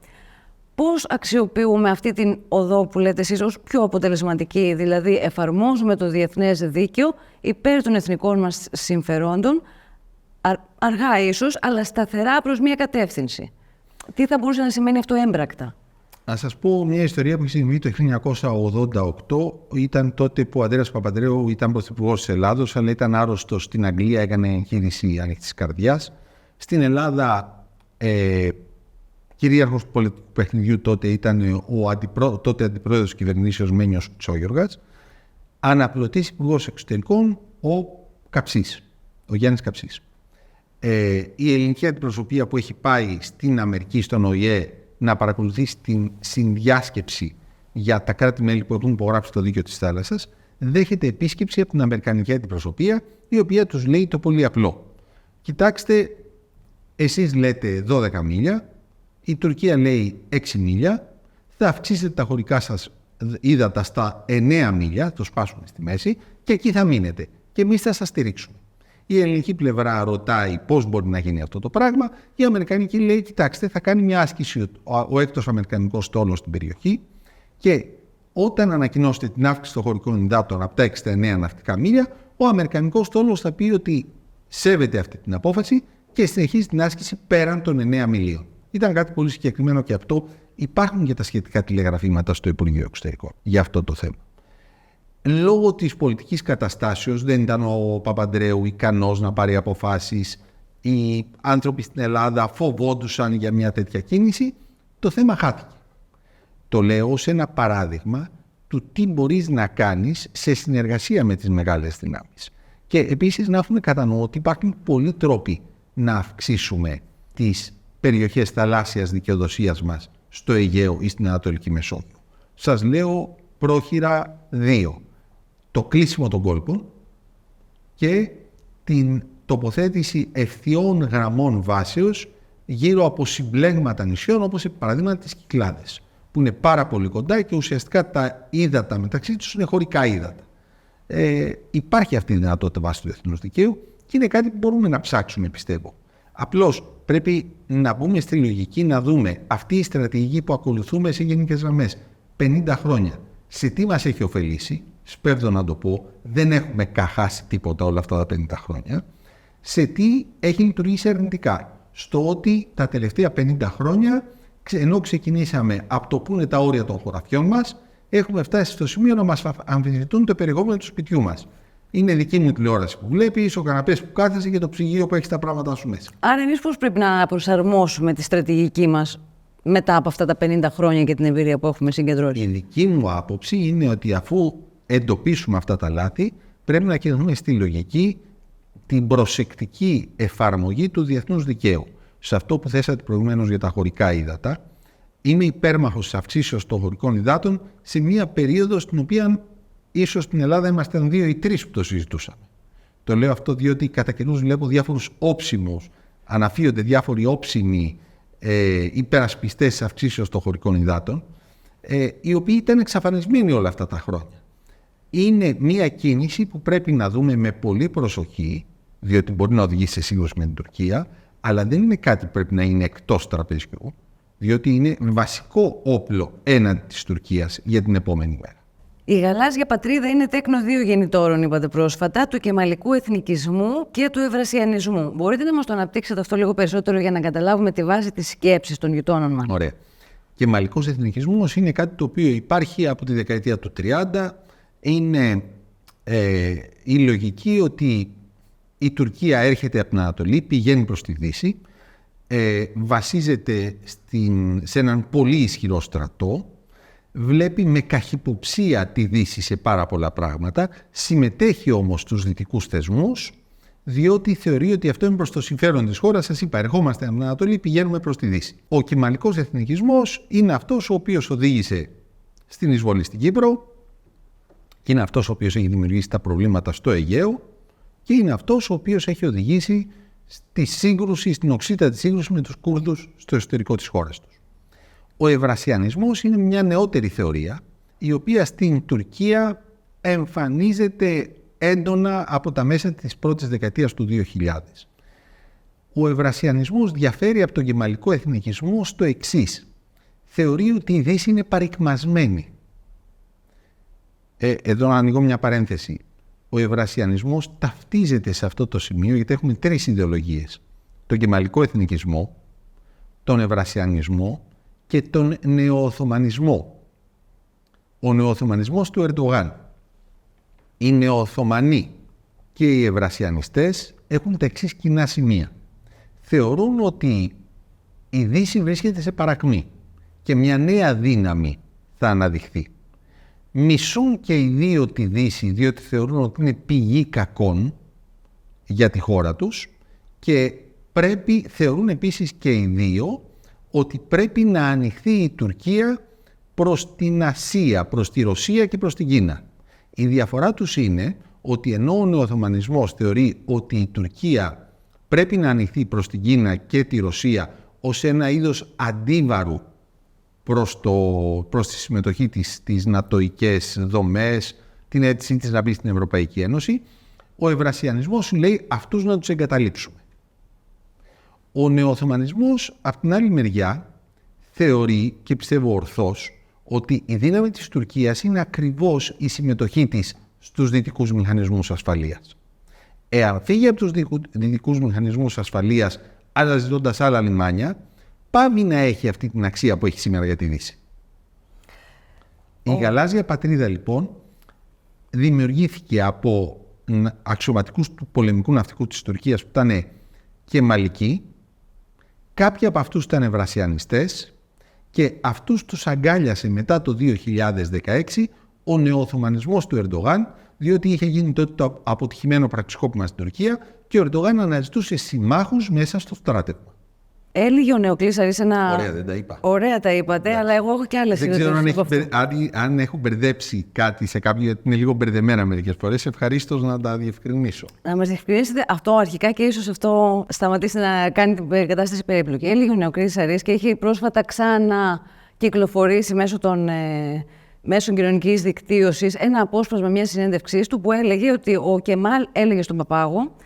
Πώς αξιοποιούμε αυτή την οδό που λέτε εσείς ως πιο αποτελεσματική, δηλαδή εφαρμόζουμε το διεθνές δίκαιο υπέρ των εθνικών μας συμφερόντων, αργά ίσως, αλλά σταθερά προς μια κατεύθυνση. Τι θα μπορούσε να σημαίνει αυτό έμπρακτα? Να σας πω μια ιστορία που είχε συμβεί το 1988. Ήταν τότε που ο Αντρέας Παπανδρέου ήταν πρωθυπουργός της Ελλάδος, αλλά ήταν άρρωστος στην Αγγλία, έκανε εγχείρηση ανοιχτής καρδιάς. Στην Ελλάδα, κυρίαρχος του πολιτικού παιχνιδιού τότε ήταν τότε αντιπρόεδρος της κυβερνήσεως Μένιος Τσόγιοργας. Αναπληρωτής υπουργός εξωτερικών ο Καψής, ο Γιάννης Καψής. Η ελληνική αντιπροσωπεία που έχει πάει στην Αμερική, στον ΟΗΕ, να παρακολουθήσει την συνδιάσκεψη για τα κράτη-μέλη που έχουν υπογράψει το δίκαιο της θάλασσας, δέχεται επίσκεψη από την Αμερικανική αντιπροσωπεία, η οποία τους λέει το πολύ απλό. Κοιτάξτε, εσείς λέτε 12 μίλια, η Τουρκία λέει 6 μίλια, θα αυξήσετε τα χωρικά σας ύδατα στα 9 μίλια, το σπάσουμε στη μέση, και εκεί θα μείνετε. Και εμείς θα σας στηρίξουμε. Η ελληνική πλευρά ρωτάει πώς μπορεί να γίνει αυτό το πράγμα. Η αμερικανική λέει: κοιτάξτε, θα κάνει μια άσκηση ο έκτος αμερικανικός στόλος στην περιοχή και όταν ανακοινώσετε την αύξηση των χωρικών υδάτων από τα 69 ναυτικά μίλια, ο αμερικανικός στόλος θα πει ότι σέβεται αυτή την απόφαση και συνεχίζει την άσκηση πέραν των 9 μιλίων. Ήταν κάτι πολύ συγκεκριμένο και αυτό. Υπάρχουν και τα σχετικά τηλεγραφήματα στο Υπουργείο Εξωτερικών για αυτό το θέμα. Λόγω της πολιτικής καταστάσεως δεν ήταν ο Παπανδρέου ικανός να πάρει αποφάσεις. Οι άνθρωποι στην Ελλάδα φοβόντουσαν για μια τέτοια κίνηση. Το θέμα χάθηκε. Το λέω ως ένα παράδειγμα του τι μπορείς να κάνεις σε συνεργασία με τις μεγάλες δυνάμεις. Και επίσης να έχουμε κατά νου ότι υπάρχουν πολλοί τρόποι να αυξήσουμε τις περιοχές θαλάσσιας δικαιοδοσίας μας στο Αιγαίο ή στην Ανατολική Μεσόγειο. Σας λέω πρόχειρα 2. Το κλείσιμο των κόλπων και την τοποθέτηση ευθειών γραμμών βάσεως γύρω από συμπλέγματα νησιών, όπως παραδείγματα τις Κυκλάδες, που είναι πάρα πολύ κοντά και ουσιαστικά τα ύδατα μεταξύ τους είναι χωρικά ύδατα. Υπάρχει αυτή η δυνατότητα βάσει του διεθνούς δικαίου και είναι κάτι που μπορούμε να ψάξουμε, πιστεύω. Απλώς πρέπει να μπούμε στη λογική να δούμε αυτή η στρατηγική που ακολουθούμε σε γενικές γραμμές 50 χρόνια. Σε τι μας έχει ωφελήσει, σπέβδω να το πω, δεν έχουμε καχάσει τίποτα όλα αυτά τα 50 χρόνια. Σε τι έχει λειτουργήσει αρνητικά. Στο ότι τα τελευταία 50 χρόνια, ενώ ξεκινήσαμε από το που είναι τα όρια των χωραφιών μας, έχουμε φτάσει στο σημείο να μας αμφισβητούν το περιεχόμενο του σπιτιού μας. Είναι δική μου τηλεόραση που βλέπεις, ο καναπές που κάθεσαι και το ψυγείο που έχει τα πράγματα σου μέσα. Άρα, εμείς πώς πρέπει να προσαρμόσουμε τη στρατηγική μας μετά από αυτά τα 50 χρόνια και την εμπειρία που έχουμε συγκεντρώσει? Η δική μου άποψη είναι ότι αφού εντοπίσουμε αυτά τα λάθη, πρέπει να κινηθούμε στη λογική την προσεκτική εφαρμογή του διεθνούς δικαίου. Σε αυτό που θέσατε προηγουμένως για τα χωρικά ύδατα, είμαι υπέρμαχος της αυξήσεως των χωρικών υδάτων σε μια περίοδο στην οποία ίσως στην Ελλάδα ήμασταν 2 ή 3 που το συζητούσαμε. Το λέω αυτό διότι κατά καιρούς βλέπω διάφορους όψιμους, αναφύονται διάφοροι όψιμοι υπερασπιστές της αυξήσεως των χωρικών υδάτων, οι οποίοι ήταν εξαφανισμένοι όλα αυτά τα χρόνια. Είναι μια κίνηση που πρέπει να δούμε με πολύ προσοχή, διότι μπορεί να οδηγήσει σε σύγκρουση με την Τουρκία, αλλά δεν είναι κάτι που πρέπει να είναι εκτός τραπεζιού, διότι είναι βασικό όπλο έναντι της Τουρκίας για την επόμενη μέρα. Η γαλάζια πατρίδα είναι τέκνο 2 γεννητόρων, είπατε πρόσφατα, του κεμαλικού εθνικισμού και του ευρασιανισμού. Μπορείτε να μας το αναπτύξετε αυτό λίγο περισσότερο για να καταλάβουμε τη βάση της σκέψης των γειτόνων μας? Ωραία. Κεμαλικός εθνικισμός είναι κάτι το οποίο υπάρχει από τη δεκαετία του 30. Είναι η λογική ότι η Τουρκία έρχεται από την Ανατολή, πηγαίνει προς τη Δύση, βασίζεται σε έναν πολύ ισχυρό στρατό, βλέπει με καχυποψία τη Δύση σε πάρα πολλά πράγματα, συμμετέχει όμως στους δυτικούς θεσμούς, διότι θεωρεί ότι αυτό είναι προς το συμφέρον της χώρας. Σας είπα, ερχόμαστε από την Ανατολή, πηγαίνουμε προς τη Δύση. Ο κεμαλικός εθνικισμός είναι αυτός ο οποίος οδήγησε στην εισβολή στην Κύπρο, και είναι αυτός ο οποίος έχει δημιουργήσει τα προβλήματα στο Αιγαίο, και είναι αυτός ο οποίος έχει οδηγήσει στη σύγκρουση, στην οξύτατη σύγκρουση με τους Κούρδους στο εσωτερικό της χώρας τους. Ο ευρασιανισμός είναι μια νεότερη θεωρία, η οποία στην Τουρκία εμφανίζεται έντονα από τα μέσα της πρώτης δεκαετίας του 2000. Ο ευρασιανισμός διαφέρει από τον κεμαλικό εθνικισμό στο εξής. Θεωρεί ότι η Δύση είναι παρικμασμένη. Εδώ ανοίγω μια παρένθεση. Ο ευρασιανισμός ταυτίζεται σε αυτό το σημείο, γιατί έχουμε 3 ιδεολογίες. Τον κεμαλικό εθνικισμό, τον ευρασιανισμό και τον νεοοθωμανισμό. Ο νεοοθωμανισμός του Ερντογάν. Οι νεοοθωμανοί και οι ευρασιανιστές έχουν τα εξής κοινά σημεία. Θεωρούν ότι η Δύση βρίσκεται σε παρακμή και μια νέα δύναμη θα αναδειχθεί. Μισούν και οι δύο τη Δύση, διότι θεωρούν ότι είναι πηγή κακών για τη χώρα τους, και θεωρούν επίσης και οι δύο ότι πρέπει να ανοιχθεί η Τουρκία προς την Ασία, προς τη Ρωσία και προς την Κίνα. Η διαφορά τους είναι ότι ενώ ο νεοοθωμανισμός θεωρεί ότι η Τουρκία πρέπει να ανοιχθεί προς την Κίνα και τη Ρωσία ως ένα είδος αντίβαρου προς τη συμμετοχή της στις νατοικές δομές, την αίτησή της να μπει στην Ευρωπαϊκή Ένωση, ο ευρασιανισμός σου λέει αυτούς να τους εγκαταλείψουμε. Ο νεοοθωμανισμός, από την άλλη μεριά, θεωρεί, και πιστεύω ορθώς, ότι η δύναμη της Τουρκίας είναι ακριβώς η συμμετοχή της στους δυτικούς μηχανισμούς ασφαλείας. Εάν φύγει από τους δυτικούς μηχανισμούς ασφαλείας, αναζητώντας άλλα λιμάνια, πάβει να έχει αυτή την αξία που έχει σήμερα για τη Δύση. Η γαλάζια πατρίδα, λοιπόν, δημιουργήθηκε από αξιωματικούς του πολεμικού ναυτικού της Τουρκίας που ήταν κεμαλικοί. Κάποιοι από αυτούς ήταν ευρασιανιστές και αυτούς τους αγκάλιασε μετά το 2016 ο νεοοθωμανισμός του Ερντογάν, διότι είχε γίνει τότε το αποτυχημένο πραξικόπημα στην Τουρκία και ο Ερντογάν αναζητούσε συμμάχους μέσα στο στράτευμα. Έλεγε ο Νεοκλής Αρής ένα... Ωραία, δεν τα είπα. Ωραία τα είπατε, αλλά εγώ έχω και άλλες ερωτήσεις. Δεν ξέρω αν έχω μπερδέψει κάτι σε κάποιον, γιατί είναι λίγο μπερδεμένα μερικές φορές. Ευχαρίστως να τα διευκρινίσω. Να μας διευκρινίσετε αυτό αρχικά και ίσως αυτό σταματήσει να κάνει την κατάσταση περίπλοκη. Έλεγε ο Νεοκλής Αρής και έχει πρόσφατα ξανακυκλοφορήσει μέσω των μέσων κοινωνικής δικτύωσης ένα απόσπασμα μιας συνέντευξής του που έλεγε ότι ο Κεμάλ έλεγε στον Παπάγο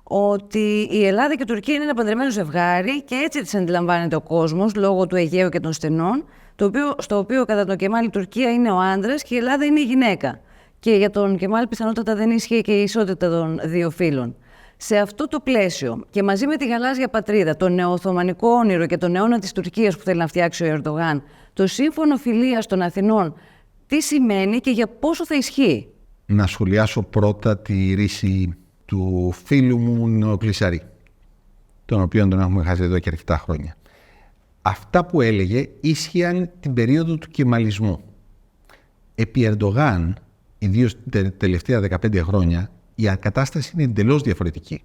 ότι η Ελλάδα και η Τουρκία είναι ένα παντρεμένο ζευγάρι και έτσι τις αντιλαμβάνεται ο κόσμος λόγω του Αιγαίου και των στενών, στο οποίο κατά τον Κεμάλ η Τουρκία είναι ο άντρας και η Ελλάδα είναι η γυναίκα. Και για τον Κεμάλ πιθανότατα δεν ισχύει και η ισότητα των δύο φύλων. Σε αυτό το πλαίσιο και μαζί με τη γαλάζια πατρίδα, το νεοοθωμανικό όνειρο και τον αιώνα της Τουρκίας που θέλει να φτιάξει ο Ερντογάν, το σύμφωνο φιλίας των Αθηνών, τι σημαίνει και για πόσο θα ισχύει? Να σχολιάσω πρώτα τη ρίση του φίλου μου Νεοκλής Αρή, τον οποίο τον έχουμε χάσει εδώ και αρκετά χρόνια. Αυτά που έλεγε ίσχυαν την περίοδο του κεμαλισμού. Επί Ερντογάν, ιδίως τα τελευταία 15 χρόνια, η κατάσταση είναι εντελώς διαφορετική.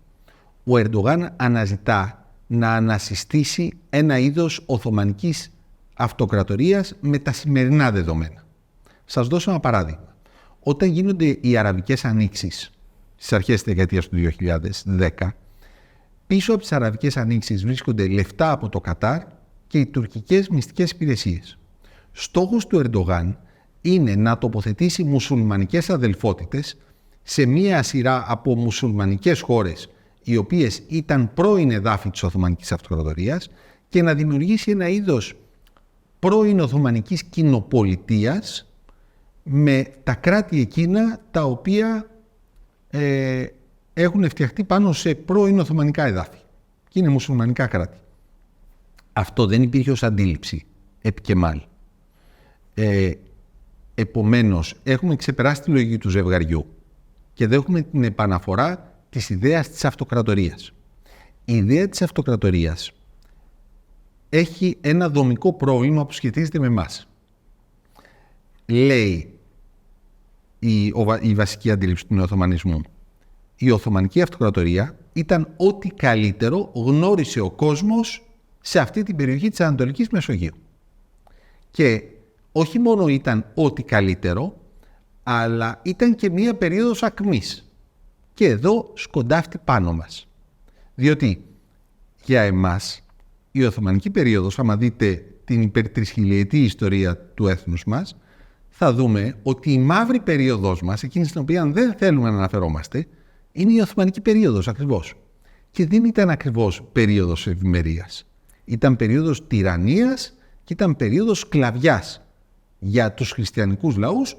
ο Ερντογάν αναζητά να ανασυστήσει ένα είδος Οθωμανικής αυτοκρατορίας με τα σημερινά δεδομένα. Σας δώσω ένα παράδειγμα. Όταν γίνονται οι Αραβικές Ανοίξεις στις αρχές της δεκαετίας του 2010, πίσω από τις Αραβικές Ανοίξεις βρίσκονται λεφτά από το Κατάρ και οι τουρκικές μυστικές υπηρεσίες. Στόχος του Ερντογάν είναι να τοποθετήσει μουσουλμανικές αδελφότητες σε μία σειρά από μουσουλμανικές χώρες οι οποίες ήταν πρώην εδάφη της Οθωμανικής Αυτοκρατορίας και να δημιουργήσει ένα είδος πρώην Οθωμανικής κοινοπολιτείας με τα κράτη εκείνα τα οποία έχουν φτιαχτεί πάνω σε πρώην Οθωμανικά εδάφη και είναι μουσουλμανικά κράτη. Αυτό δεν υπήρχε ως αντίληψη επί Κεμάλ. Επομένως, έχουμε ξεπεράσει τη λογική του ζευγαριού και δέχουμε την επαναφορά της ιδέας της αυτοκρατορίας. Η ιδέα της αυτοκρατορίας έχει ένα δομικό πρόβλημα που σχετίζεται με εμάς. Λέει η βασική αντίληψη του νεοοθωμανισμού. Η Οθωμανική Αυτοκρατορία ήταν ό,τι καλύτερο γνώρισε ο κόσμος σε αυτή την περιοχή της Ανατολικής Μεσογείου. Και όχι μόνο ήταν ό,τι καλύτερο, αλλά ήταν και μία περίοδος ακμής. Και εδώ σκοντάφτει πάνω μας. Διότι για εμάς η Οθωμανική περίοδος, άμα δείτε την υπερτρισχιλιετή ιστορία του έθνους μας, θα δούμε ότι η μαύρη περίοδος μας, εκείνη στην οποία δεν θέλουμε να αναφερόμαστε, είναι η Οθωμανική περίοδος ακριβώς. Και δεν ήταν ακριβώς περίοδος ευημερίας. Ήταν περίοδος τυραννίας και ήταν περίοδος σκλαβιάς για τους χριστιανικούς λαούς,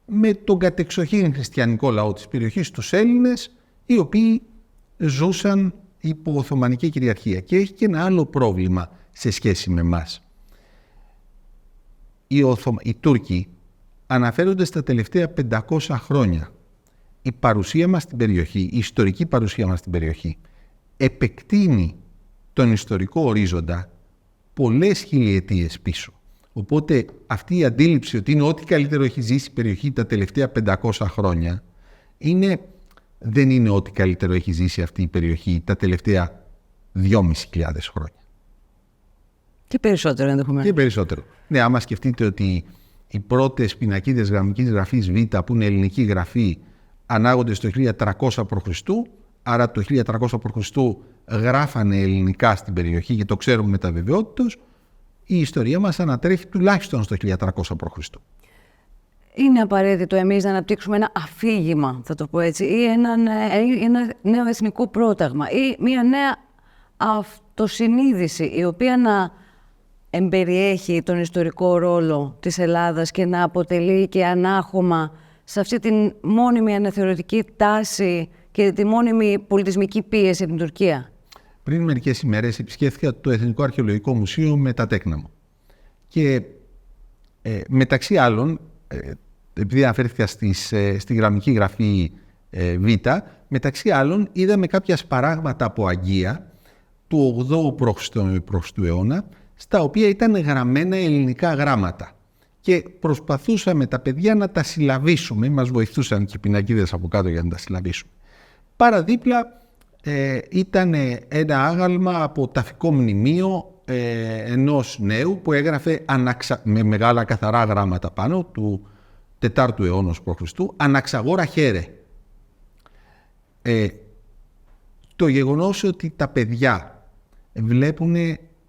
με τον κατεξοχήν χριστιανικό λαό της περιοχής, τους Έλληνες, οι οποίοι ζούσαν υπό Οθωμανική κυριαρχία. Και έχει και ένα άλλο πρόβλημα σε σχέση με εμάς. Οι Τούρκοι αναφέρονται στα τελευταία 500 χρόνια. Η παρουσία μας στην περιοχή, η ιστορική παρουσία μας στην περιοχή, επεκτείνει τον ιστορικό ορίζοντα πολλές χιλιετίες πίσω. Οπότε αυτή η αντίληψη ότι είναι ό,τι καλύτερο έχει ζήσει η περιοχή τα τελευταία 500 χρόνια, δεν είναι ό,τι καλύτερο έχει ζήσει αυτή η περιοχή τα τελευταία 2.500 χρόνια. Και περισσότερο ενδεχομένως. Και περισσότερο. Ναι, άμα σκεφτείτε ότι οι πρώτες πινακίδες γραμμικής γραφής Β, που είναι ελληνική γραφή, ανάγονται στο 1300 π.Χ., άρα το 1300 π.Χ. γράφανε ελληνικά στην περιοχή και το ξέρουμε με τα βεβαιότητος, η ιστορία μας ανατρέχει τουλάχιστον στο 1300 π.Χ. Είναι απαραίτητο εμείς να αναπτύξουμε ένα αφήγημα, θα το πω έτσι, ή ένα νέο εθνικό πρόταγμα ή μια νέα αυτοσυνείδηση, η οποία να εμπεριέχει τον ιστορικό ρόλο της Ελλάδας και να αποτελεί και ανάχωμα σε αυτή την μόνιμη αναθεωρητική τάση και τη μόνιμη πολιτισμική πίεση από την Τουρκία. Πριν μερικές ημέρες επισκέφθηκα το Εθνικό Αρχαιολογικό Μουσείο με τα τέκνα μου. Και μεταξύ άλλων, επειδή αναφέρθηκα στη γραμμική γραφή Β, μεταξύ άλλων είδαμε κάποια σπαράγματα από αγγεία του 8ου π.Χ. αιώνα, στα οποία ήταν γραμμένα ελληνικά γράμματα. Και προσπαθούσαμε τα παιδιά να τα συλλαβήσουμε, μας βοηθούσαν και οι πινακίδες από κάτω για να τα συλλαβήσουμε. Παραδίπλα ήταν ένα άγαλμα από ταφικό μνημείο ενός νέου που έγραφε με μεγάλα καθαρά γράμματα πάνω του 4ου αιώνα π.Χ. «Αναξαγόρα χαίρε». Το γεγονός ότι τα παιδιά βλέπουν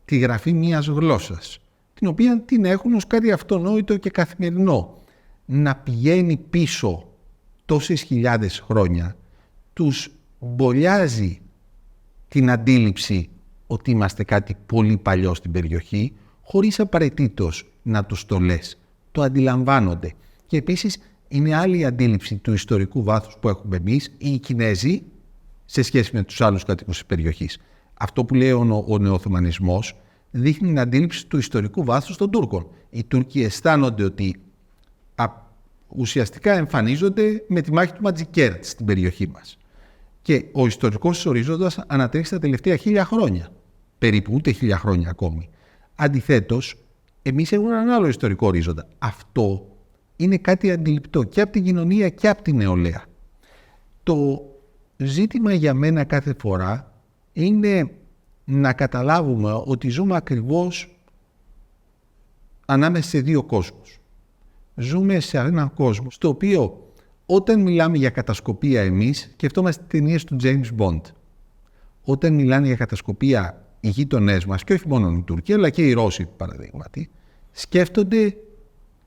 τη γραφή μιας γλώσσας, την οποία την έχουν ως κάτι αυτονόητο και καθημερινό, να πηγαίνει πίσω τόσες χιλιάδες χρόνια, τους μπολιάζει την αντίληψη ότι είμαστε κάτι πολύ παλιό στην περιοχή, χωρίς απαραίτητος να τους το λες. Το αντιλαμβάνονται. Και επίσης είναι άλλη η αντίληψη του ιστορικού βάθους που έχουμε εμείς, οι Κινέζοι, σε σχέση με τους άλλους κατοίκους της περιοχής. Αυτό που λέει ο νεοοθωμανισμός δείχνει την αντίληψη του ιστορικού βάθους των Τούρκων. Οι Τούρκοι αισθάνονται ότι ουσιαστικά εμφανίζονται με τη μάχη του Ματζικέρτ στην περιοχή μας. Και ο ιστορικός ορίζοντας ανατρέχει στα τελευταία 1000 χρόνια. Περίπου, ούτε 1000 χρόνια ακόμη. Αντιθέτως, εμείς έχουμε έναν άλλο ιστορικό ορίζοντα. Αυτό είναι κάτι αντιληπτό και από την κοινωνία και από την νεολαία. Το ζήτημα για μένα κάθε φορά είναι να καταλάβουμε ότι ζούμε ακριβώς ανάμεσα σε δύο κόσμους. Ζούμε σε έναν κόσμο στο οποίο όταν μιλάμε για κατασκοπία εμείς, σκεφτόμαστε ταινίες του James Bond. Όταν μιλάνε για κατασκοπία οι γείτονές μας, και όχι μόνο η Τουρκία, αλλά και οι Ρώσοι, παραδείγματι, σκέφτονται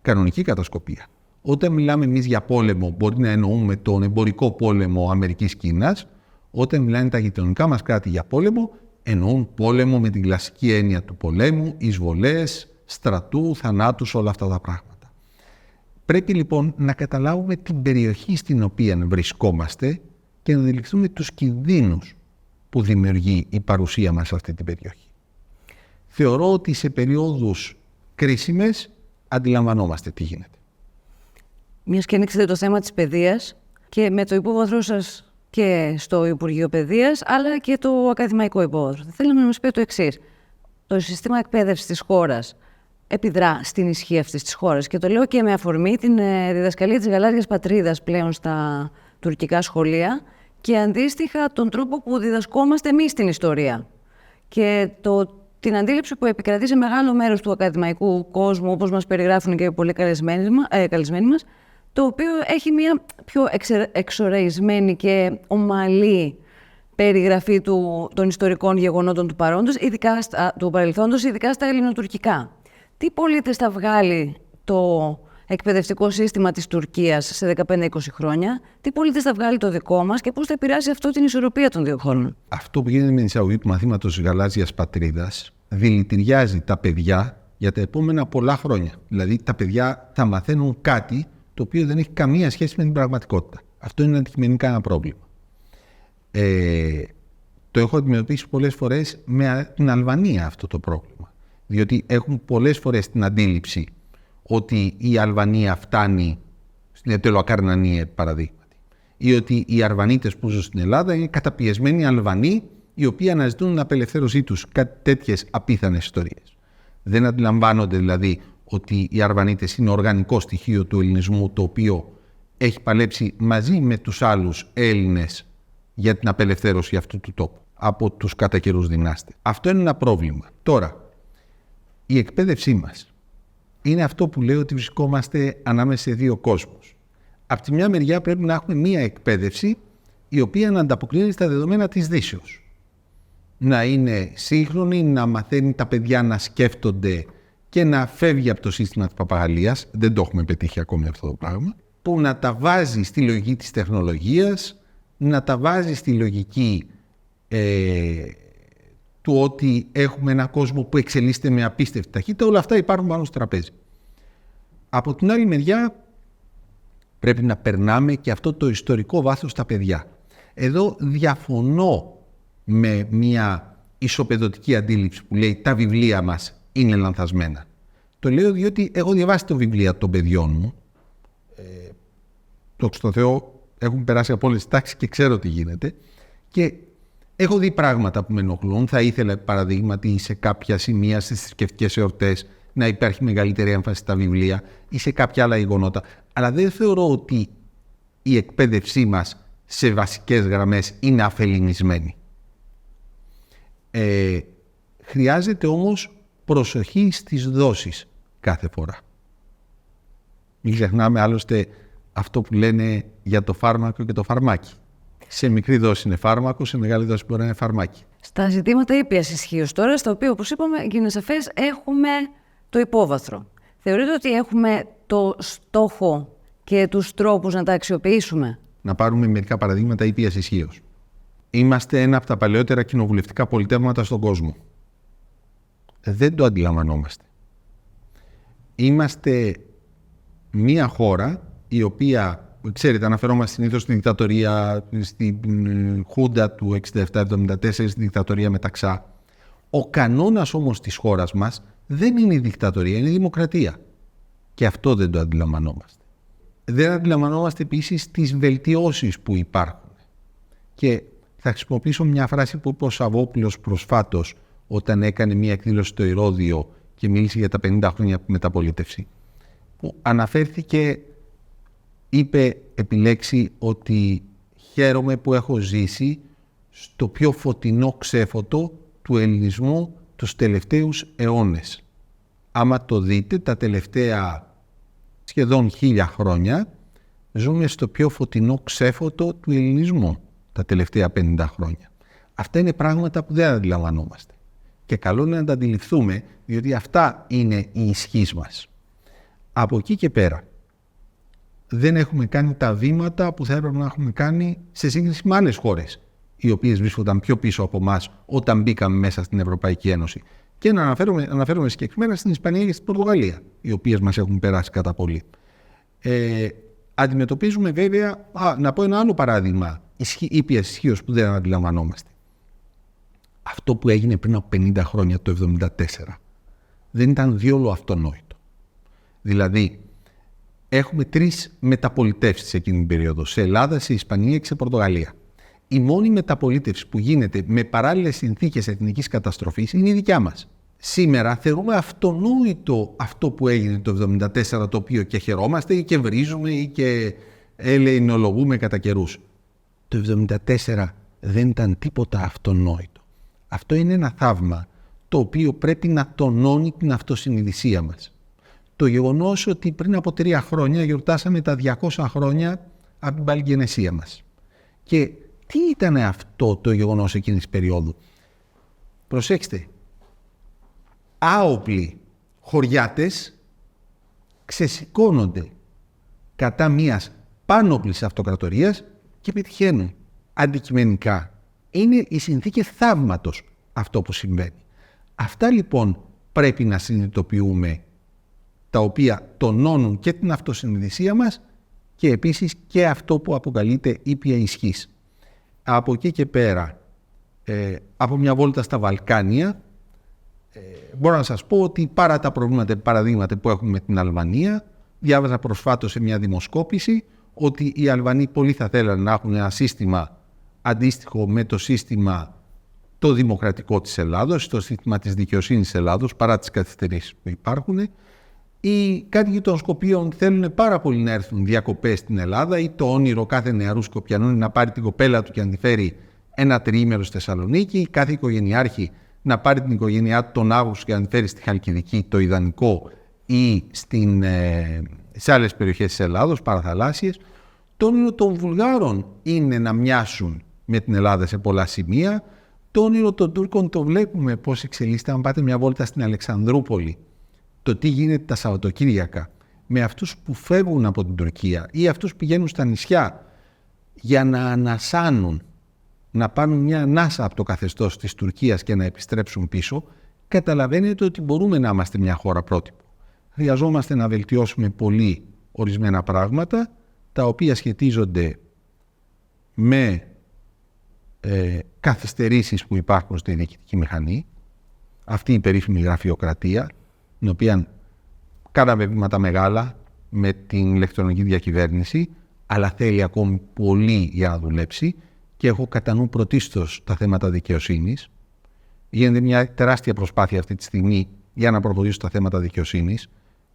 κανονική κατασκοπία. Όταν μιλάμε εμείς για πόλεμο, μπορεί να εννοούμε τον εμπορικό πόλεμο Αμερικής-Κίνας. Όταν μιλάνε τα γειτονικά μας κράτη για πόλεμο, εννοούν πόλεμο με την κλασική έννοια του πολέμου, εισβολές, στρατού, θανάτους, όλα αυτά τα πράγματα. Πρέπει λοιπόν να καταλάβουμε την περιοχή στην οποία βρισκόμαστε και να αντιληφθούμε τους κινδύνους που δημιουργεί η παρουσία μας σε αυτή την περιοχή. Θεωρώ ότι σε περιόδους κρίσιμες αντιλαμβανόμαστε τι γίνεται. Μιας και ανοίξετε το θέμα της παιδείας και με το υπόβαθρό σας και στο Υπουργείο Παιδείας, αλλά και το ακαδημαϊκό υπόβαθρο. Θα θέλαμε να μας πείτε το εξής. Το σύστημα εκπαίδευσης της χώρας επιδρά στην ισχύ αυτής της χώρας. Και το λέω και με αφορμή την διδασκαλία της γαλάζιας πατρίδας πλέον στα τουρκικά σχολεία και αντίστοιχα τον τρόπο που διδασκόμαστε εμείς την ιστορία. Και την αντίληψη που επικρατεί σε μεγάλο μέρος του ακαδημαϊκού κόσμου, όπως μας περιγράφουν και οι πολύ καλεσμένοι μας, το οποίο έχει μια πιο εξοραϊσμένη και ομαλή περιγραφή των ιστορικών γεγονότων του παρόντος, του παρελθόντος, ειδικά στα ελληνοτουρκικά. Τι πολίτες θα βγάλει το εκπαιδευτικό σύστημα της Τουρκίας σε 15-20 χρόνια, τι πολίτες θα βγάλει το δικό μας και πώς θα επηρεάσει αυτό την ισορροπία των δύο χώρων. Αυτό που γίνεται με την εισαγωγή του μαθήματος γαλάζιας πατρίδας δηλητηριάζει τα παιδιά για τα επόμενα πολλά χρόνια. Δηλαδή τα παιδιά θα μαθαίνουν κάτι το οποίο δεν έχει καμία σχέση με την πραγματικότητα. Αυτό είναι αντικειμενικά ένα πρόβλημα. Το έχω αντιμετωπίσει πολλές φορές με την Αλβανία αυτό το πρόβλημα. Διότι έχουν πολλές φορές την αντίληψη ότι η Αλβανία φτάνει στην Τελοακαρνανία, παραδείγματι. Ή ότι οι Αρβανίτες που ζουν στην Ελλάδα είναι καταπιεσμένοι Αλβανοί, οι οποίοι αναζητούν την απελευθέρωσή τους. Κάτι τέτοιες απίθανες ιστορίες. Δεν αντιλαμβάνονται δηλαδή ότι οι Αρβανίτες είναι οργανικό στοιχείο του ελληνισμού, το οποίο έχει παλέψει μαζί με τους άλλους Έλληνες για την απελευθέρωση αυτού του τόπου από τους κατά καιρούς δυνάστες. Αυτό είναι ένα πρόβλημα. Τώρα, η εκπαίδευσή μας είναι αυτό που λέω ότι βρισκόμαστε ανάμεσα σε δύο κόσμους. Από τη μια μεριά πρέπει να έχουμε μία εκπαίδευση η οποία να ανταποκρίνεται στα δεδομένα της Δύσεως. Να είναι σύγχρονη, να μαθαίνει τα παιδιά να σκέφτονται και να φεύγει από το σύστημα της παπαγαλίας. Δεν το έχουμε πετύχει ακόμη αυτό το πράγμα. Που να τα βάζει στη λογική της τεχνολογίας, να τα βάζει στη λογική του ότι έχουμε έναν κόσμο που εξελίσσεται με απίστευτη ταχύτητα. Όλα αυτά υπάρχουν πάνω στο τραπέζι. Από την άλλη μεριά πρέπει να περνάμε και αυτό το ιστορικό βάθος στα παιδιά. Εδώ διαφωνώ με μια ισοπεδωτική αντίληψη που λέει τα βιβλία μας είναι λανθασμένα. Το λέω διότι έχω διαβάσει τα βιβλία των παιδιών μου. Δόξα τω Θεώ, έχουν περάσει από όλες τις τάξεις και ξέρω τι γίνεται. Και έχω δει πράγματα που με ενοχλούν. Θα ήθελα, παραδείγματι, σε κάποια σημεία στις θρησκευτικές εορτές να υπάρχει μεγαλύτερη έμφαση στα βιβλία ή σε κάποια άλλα γεγονότα. Αλλά δεν θεωρώ ότι η εκπαίδευσή μας σε βασικές γραμμές είναι αφελινισμένη. Χρειάζεται όμως προσοχή στις δόσεις κάθε φορά. Μην ξεχνάμε άλλωστε αυτό που λένε για το φάρμακο και το φαρμάκι. Σε μικρή δόση είναι φάρμακο, σε μεγάλη δόση μπορεί να είναι φαρμάκι. Στα ζητήματα ήπιας ισχύως τώρα, στα οποία, όπως είπαμε, και είναι σαφές, έχουμε το υπόβαθρο. Θεωρείτε ότι έχουμε το στόχο και τους τρόπους να τα αξιοποιήσουμε? Να πάρουμε μερικά παραδείγματα ήπιας ισχύως. Είμαστε ένα από τα παλαιότερα κοινοβουλευτικά πολιτεύματα στον κόσμο. Δεν το αντιλαμβανόμαστε. Είμαστε μία χώρα η οποία, ξέρετε, αναφερόμαστε συνήθως στην δικτατορία, στην Χούντα του 67-74, στην δικτατορία Μεταξά. Ο κανόνας όμως της χώρας μας δεν είναι η δικτατορία, είναι η δημοκρατία. Και αυτό δεν το αντιλαμβανόμαστε. Δεν αντιλαμβανόμαστε επίσης τις βελτιώσεις που υπάρχουν. Και θα χρησιμοποιήσω μια φράση που είπε ο Σαββόπουλος προσφάτως όταν έκανε μια εκδήλωση στο Ηρώδειο και μίλησε για τα 50 χρόνια μεταπολίτευση. Που αναφέρθηκε, είπε επί λέξη ότι χαίρομαι που έχω ζήσει στο πιο φωτεινό ξέφωτο του ελληνισμού τους τελευταίους αιώνες. Άμα το δείτε, τα τελευταία σχεδόν 1000 χρόνια ζούμε στο πιο φωτεινό ξέφωτο του ελληνισμού τα τελευταία 50 χρόνια. Αυτά είναι πράγματα που δεν αντιλαμβανόμαστε. Και καλό είναι να τα αντιληφθούμε, διότι αυτά είναι η ισχύς μας. Από εκεί και πέρα, δεν έχουμε κάνει τα βήματα που θα έπρεπε να έχουμε κάνει σε σύγκριση με άλλες χώρες, οι οποίες βρίσκονταν πιο πίσω από εμάς όταν μπήκαμε μέσα στην Ευρωπαϊκή Ένωση. Και να αναφέρομαι συγκεκριμένα στην Ισπανία και στην Πορτογαλία, οι οποίες μας έχουν περάσει κατά πολύ. Αντιμετωπίζουμε βέβαια, να πω ένα άλλο παράδειγμα ήπιας ισχύως που δεν αντιλαμβανόμαστε. Αυτό που έγινε πριν από 50 χρόνια, το 1974, δεν ήταν διόλου αυτονόητο. Δηλαδή, έχουμε 3 μεταπολιτεύσεις εκείνη την περίοδο, σε Ελλάδα, σε Ισπανία και σε Πορτογαλία. Η μόνη μεταπολίτευση που γίνεται με παράλληλες συνθήκες εθνικής καταστροφής είναι η δικιά μας. Σήμερα θεωρούμε αυτονόητο αυτό που έγινε το 1974, το οποίο και χαιρόμαστε ή και βρίζουμε ή και ελεηνολογούμε κατά καιρούς. Το 1974 δεν ήταν τίποτα αυτονόητο. Αυτό είναι ένα θαύμα το οποίο πρέπει να τονώνει την αυτοσυνειδησία μας. Το γεγονός ότι πριν από 3 χρόνια γιορτάσαμε τα 200 χρόνια από την παλιγενεσία μας. Και τι ήταν αυτό το γεγονός εκείνης της περίοδου? Προσέξτε, άοπλοι χωριάτες ξεσηκώνονται κατά μιας πάνωπλης αυτοκρατορίας και πετυχαίνουν. Αντικειμενικά είναι οι συνθήκες θαύματος αυτό που συμβαίνει. Αυτά λοιπόν πρέπει να συνειδητοποιούμε, τα οποία τονώνουν και την αυτοσυνειδησία μας και επίσης και αυτό που αποκαλείται ήπια ισχύς. Από εκεί και πέρα, από μια βόλτα στα Βαλκάνια, μπορώ να σας πω ότι παρά τα παραδείγματα που έχουμε με την Αλβανία, διάβαζα προσφάτως σε μια δημοσκόπηση ότι οι Αλβανοί πολύ θα θέλουν να έχουν ένα σύστημα αντίστοιχο με το σύστημα το δημοκρατικό της Ελλάδος, το σύστημα της δικαιοσύνης της Ελλάδος, παρά τις καθυστερήσεις που υπάρχουν. Οι κάτοικοι των Σκοπίων θέλουν πάρα πολύ να έρθουν διακοπές στην Ελλάδα, ή το όνειρο κάθε νεαρού Σκοπιανού είναι να πάρει την κοπέλα του και να τη φέρει ένα τριήμερο στη Θεσσαλονίκη, κάθε οικογενειάρχη να πάρει την οικογένειά του τον Αύγουστο και να τη φέρει στη Χαλκιδική, το ιδανικό, ή σε άλλες περιοχές της Ελλάδος, παραθαλάσσιες. Το όνειρο των Βουλγάρων είναι να μοιάσουν με την Ελλάδα σε πολλά σημεία. Το όνειρο των Τούρκων το βλέπουμε πώς εξελίσσεται. Αν πάτε μια βόλτα στην Αλεξανδρούπολη, το τι γίνεται τα Σαββατοκύριακα με αυτούς που φεύγουν από την Τουρκία ή αυτούς που πηγαίνουν στα νησιά για να ανασάνουν, να πάρουν μια ανάσα από το καθεστώς της Τουρκίας και να επιστρέψουν πίσω, καταλαβαίνετε ότι μπορούμε να είμαστε μια χώρα πρότυπο. Χρειαζόμαστε να βελτιώσουμε πολύ ορισμένα πράγματα, τα οποία σχετίζονται με καθυστερήσεις που υπάρχουν στη διοικητική μηχανή, αυτή η περίφημη γραφειοκρατία, την οποία κάναμε βήματα μεγάλα με την ηλεκτρονική διακυβέρνηση, αλλά θέλει ακόμη πολύ για να δουλέψει, και έχω κατά νου πρωτίστως τα θέματα δικαιοσύνης. Γίνεται μια τεράστια προσπάθεια αυτή τη στιγμή για να προχωρήσουν τα θέματα δικαιοσύνης.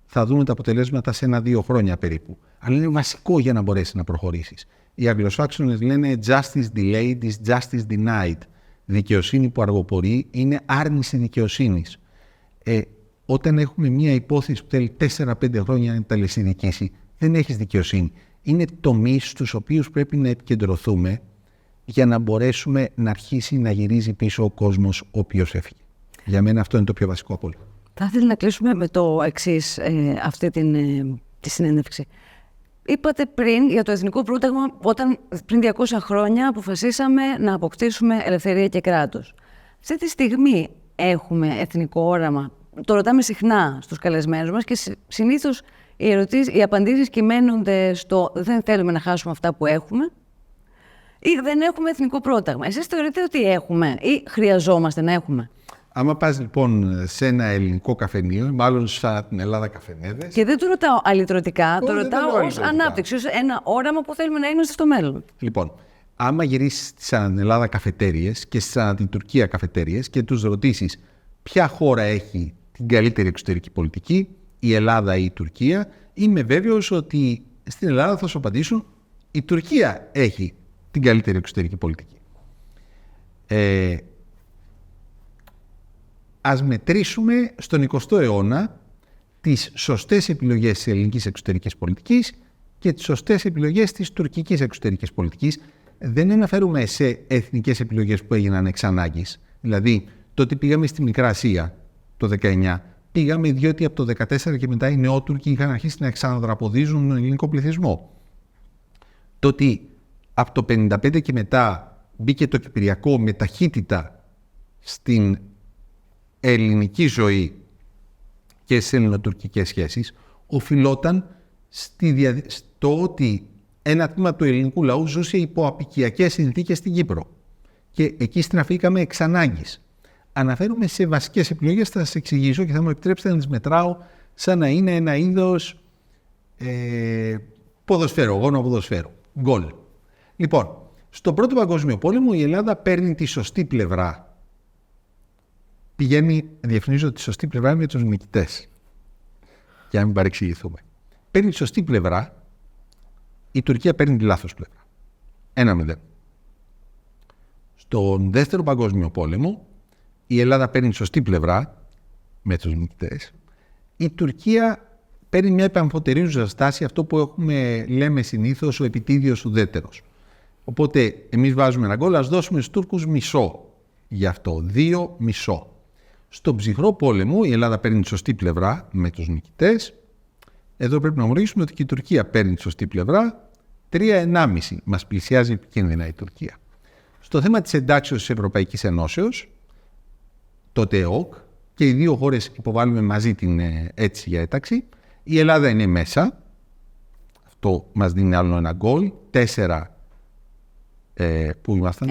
Θα δούμε τα αποτελέσματα σε 1-2 χρόνια περίπου. Αλλά είναι βασικό για να μπορέσει να προχωρήσεις. Οι Αγγλοσάξονες λένε justice delayed is justice denied. Δικαιοσύνη που αργοπορεί είναι άρνηση δικαιοσύνης. Όταν έχουμε μια υπόθεση που θέλει 4-5 χρόνια να τελεσυνδικήσει, δεν έχεις δικαιοσύνη. Είναι τομείς στους οποίους πρέπει να επικεντρωθούμε για να μπορέσουμε να αρχίσει να γυρίζει πίσω ο κόσμος ο οποίος έφυγε. Για μένα αυτό είναι το πιο βασικό από όλα. Θα ήθελα να κλείσουμε με το εξής, αυτή τη συνέντευξη. Είπατε πριν για το εθνικό πρόταγμα, όταν πριν 200 χρόνια αποφασίσαμε να αποκτήσουμε ελευθερία και κράτος. Αυτή τη στιγμή έχουμε εθνικό όραμα. Το ρωτάμε συχνά στους καλεσμένους μας και συνήθως οι απαντήσεις κυμαίνονται στο δεν θέλουμε να χάσουμε αυτά που έχουμε ή δεν έχουμε εθνικό πρόταγμα. Εσείς θεωρείτε ότι έχουμε ή χρειαζόμαστε να έχουμε? Άμα πας λοιπόν σε ένα ελληνικό καφενείο, μάλλον σαν την Ελλάδα καφενέδες. Και δεν το ρωτάω αλυτρωτικά, το ρωτάω ως ανάπτυξη, ως ένα όραμα που θέλουμε να είμαστε στο μέλλον. Λοιπόν, άμα γυρίσεις στις Ελλάδα καφετέριες και στις την Τουρκία καφετέριες και τους ρωτήσεις ποια χώρα έχει την καλύτερη εξωτερική πολιτική, η Ελλάδα ή η Τουρκία, είμαι βέβαιος ότι στην Ελλάδα θα σου απαντήσουν η Τουρκία έχει την καλύτερη εξωτερική πολιτική. ας μετρήσουμε στον 20ο αιώνα τις σωστές επιλογές της ελληνικής εξωτερικής πολιτικής και τις σωστές επιλογές της τουρκικής εξωτερικής πολιτικής. Δεν αναφέρουμε σε εθνικές επιλογές που έγιναν εξ ανάγκης. Δηλαδή, το ότι πήγαμε στη Μικρά Ασία το 19, πήγαμε διότι από το 14 και μετά οι νεότουρκοι είχαν αρχίσει να εξαναδραποδίζουν τον ελληνικό πληθυσμό. Το ότι από το 55 και μετά μπήκε το Κυπριακό με ταχύτητα στην ελληνική ζωή και στις ελληνοτουρκικές σχέσεις, οφειλόταν στο ότι ένα τμήμα του ελληνικού λαού ζούσε υπό απικιακές συνθήκες στην Κύπρο. Και εκεί στραφήκαμε εξ ανάγκης. Αναφέρομαι σε βασικές επιλογές, θα σας εξηγήσω και θα μου επιτρέψετε να τις μετράω σαν να είναι ένα είδος ποδοσφαίρου, γόνο ποδοσφαίρου. Γκολ. Λοιπόν, στον Πρώτο Παγκόσμιο Πόλεμο η Ελλάδα παίρνει τη σωστή πλευρά. Πηγαίνει, διαφημίζω τη σωστή πλευρά με τους νικητές. Για να μην παρεξηγηθούμε. Παίρνει τη σωστή πλευρά, η Τουρκία παίρνει τη λάθος πλευρά. 1-0. Στον Δεύτερο Παγκόσμιο Πόλεμο η Ελλάδα παίρνει τη σωστή πλευρά με τους νικητές. Η Τουρκία παίρνει μια επαμφωτερίζουσα στάση, αυτό που λέμε συνήθως ο επιτίδιος ουδέτερος. Οπότε εμείς βάζουμε ένα γκολ, ας δώσουμε στους Τούρκους μισό. Γι' αυτό 2,5. Στον ψυχρό πόλεμο η Ελλάδα παίρνει τη σωστή πλευρά με τους νικητές. Εδώ πρέπει να γνωρίσουμε ότι και η Τουρκία παίρνει τη σωστή πλευρά. 3,5. Μας πλησιάζει επικίνδυνα η Τουρκία. Στο θέμα της εντάξεως της Ευρωπαϊκής Ενώσεως, τότε ΕΟΚ, και οι δύο χώρες υποβάλλουμε μαζί την αίτηση για ένταξη. Η Ελλάδα είναι μέσα. Αυτό μας δίνει άλλο ένα γκολ. 4. Πού ήμασταν?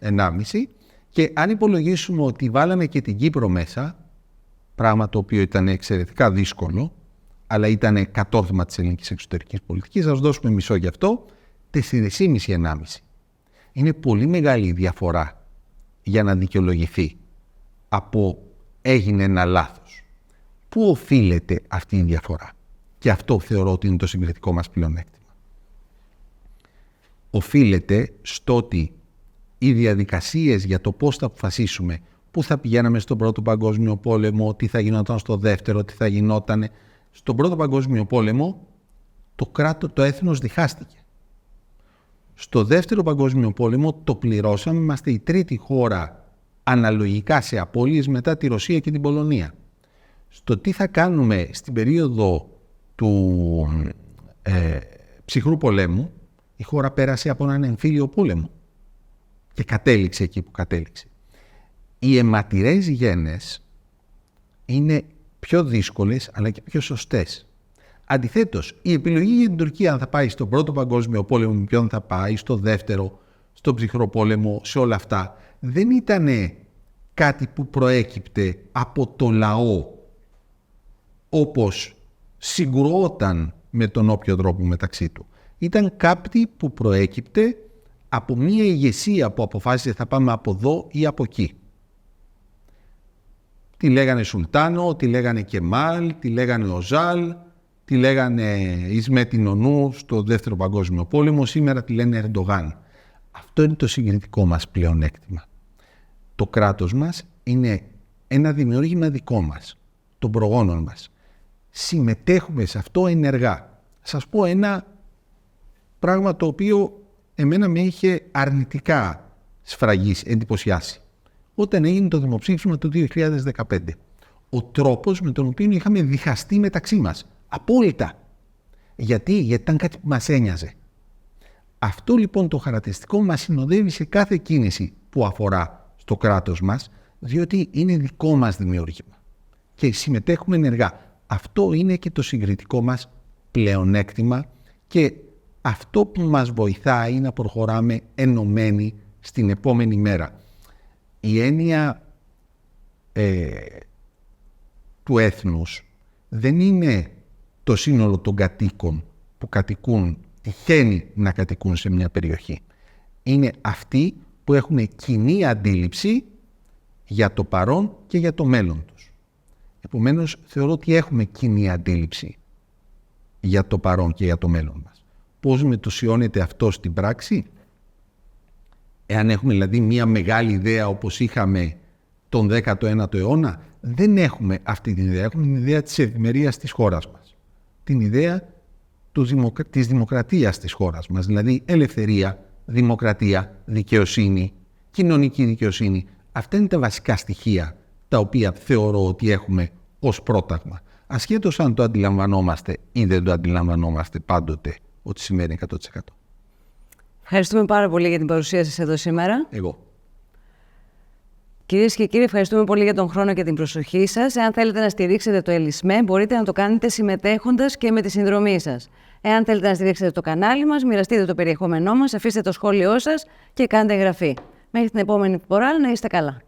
1,5. Και αν υπολογίσουμε ότι βάλαμε και την Κύπρο μέσα, πράγμα το οποίο ήταν εξαιρετικά δύσκολο, αλλά ήταν κατόρθωμα της ελληνικής εξωτερικής πολιτικής, ας δώσουμε μισό γι' αυτό, 4,5-1,5. Είναι πολύ μεγάλη η διαφορά για να δικαιολογηθεί από έγινε ένα λάθος. Πού οφείλεται αυτή η διαφορά? Και αυτό θεωρώ ότι είναι το συγκριτικό μας πλεονέκτημα. Οφείλεται στο ότι οι διαδικασίες για το πώς θα αποφασίσουμε πού θα πηγαίναμε στον Πρώτο Παγκόσμιο Πόλεμο, τι θα γινόταν στο Δεύτερο, τι θα γινόταν. Στον Πρώτο Παγκόσμιο Πόλεμο το έθνος διχάστηκε. Στο Δεύτερο Παγκόσμιο Πόλεμο το πληρώσαμε, είμαστε η τρίτη χώρα αναλογικά σε απώλειες μετά τη Ρωσία και την Πολωνία. Στο τι θα κάνουμε στην περίοδο του ψυχρού πολέμου, η χώρα πέρασε από έναν εμφύλιο πόλεμο και κατέληξε εκεί που κατέληξε. Οι αιματηρές γένες είναι πιο δύσκολες αλλά και πιο σωστές. Αντιθέτως, η επιλογή για την Τουρκία αν θα πάει στον Πρώτο Παγκόσμιο Πόλεμο, με ποιον θα πάει, στο Δεύτερο, στον ψυχρό πόλεμο, σε όλα αυτά, δεν ήταν κάτι που προέκυπτε από το λαό όπως συγκρουόταν με τον όποιο τρόπο μεταξύ του. Ήταν κάτι που προέκυπτε από μια ηγεσία που αποφάσισε θα πάμε από εδώ ή από εκεί. Τι λέγανε Σουλτάνο, τι λέγανε Κεμάλ, τι λέγανε Οζάλ, τι λέγανε Ισμέτη Νονού στο Δεύτερο Παγκόσμιο Πόλεμο, σήμερα τη λένε Ερντογάν. Αυτό είναι το συγκριτικό μας πλεονέκτημα. Το κράτος μας είναι ένα δημιούργημα δικό μας, των προγόνων μας. Συμμετέχουμε σε αυτό ενεργά. Σας πω ένα πράγμα το οποίο εμένα με είχε αρνητικά σφραγίσει, εντυπωσιάσει. Όταν έγινε το δημοψήφισμα του 2015, ο τρόπος με τον οποίο είχαμε διχαστεί μεταξύ μας. Απόλυτα. Γιατί ήταν κάτι που μας ένοιαζε. Αυτό λοιπόν το χαρακτηριστικό μας συνοδεύει σε κάθε κίνηση που αφορά στο κράτος μας, διότι είναι δικό μας δημιούργημα και συμμετέχουμε ενεργά. Αυτό είναι και το συγκριτικό μας πλεονέκτημα και αυτό που μας βοηθάει να προχωράμε ενωμένοι στην επόμενη μέρα. Η έννοια του έθνους δεν είναι το σύνολο των κατοίκων που κατοικούν, τυχαίνει να κατοικούν σε μια περιοχή. Είναι αυτοί που έχουν κοινή αντίληψη για το παρόν και για το μέλλον τους. Επομένως, θεωρώ ότι έχουμε κοινή αντίληψη για το παρόν και για το μέλλον μας. Πώς μετουσιώνεται αυτό στην πράξη? Εάν έχουμε δηλαδή μια μεγάλη ιδέα όπως είχαμε τον 19ο αιώνα, δεν έχουμε αυτή την ιδέα. Έχουμε την ιδέα της ευημερίας της χώρας μας. Την ιδέα της δημοκρατίας της χώρας μας. Δηλαδή ελευθερία, δημοκρατία, δικαιοσύνη, κοινωνική δικαιοσύνη. Αυτά είναι τα βασικά στοιχεία τα οποία θεωρώ ότι έχουμε ως πρόταγμα. Ασχέτως αν το αντιλαμβανόμαστε ή δεν το αντιλαμβανόμαστε πάντοτε ότι σημαίνει 100%. Ευχαριστούμε πάρα πολύ για την παρουσία σας εδώ σήμερα. Εγώ. Κυρίες και κύριοι, ευχαριστούμε πολύ για τον χρόνο και την προσοχή σας. Εάν θέλετε να στηρίξετε το ΕΛΙΣΜΕ, μπορείτε να το κάνετε συμμετέχοντας και με τη συνδρομή σας. Εάν θέλετε να στηρίξετε το κανάλι μας, μοιραστείτε το περιεχόμενό μας, αφήστε το σχόλιο σας και κάντε εγγραφή. Μέχρι την επόμενη φορά, να είστε καλά.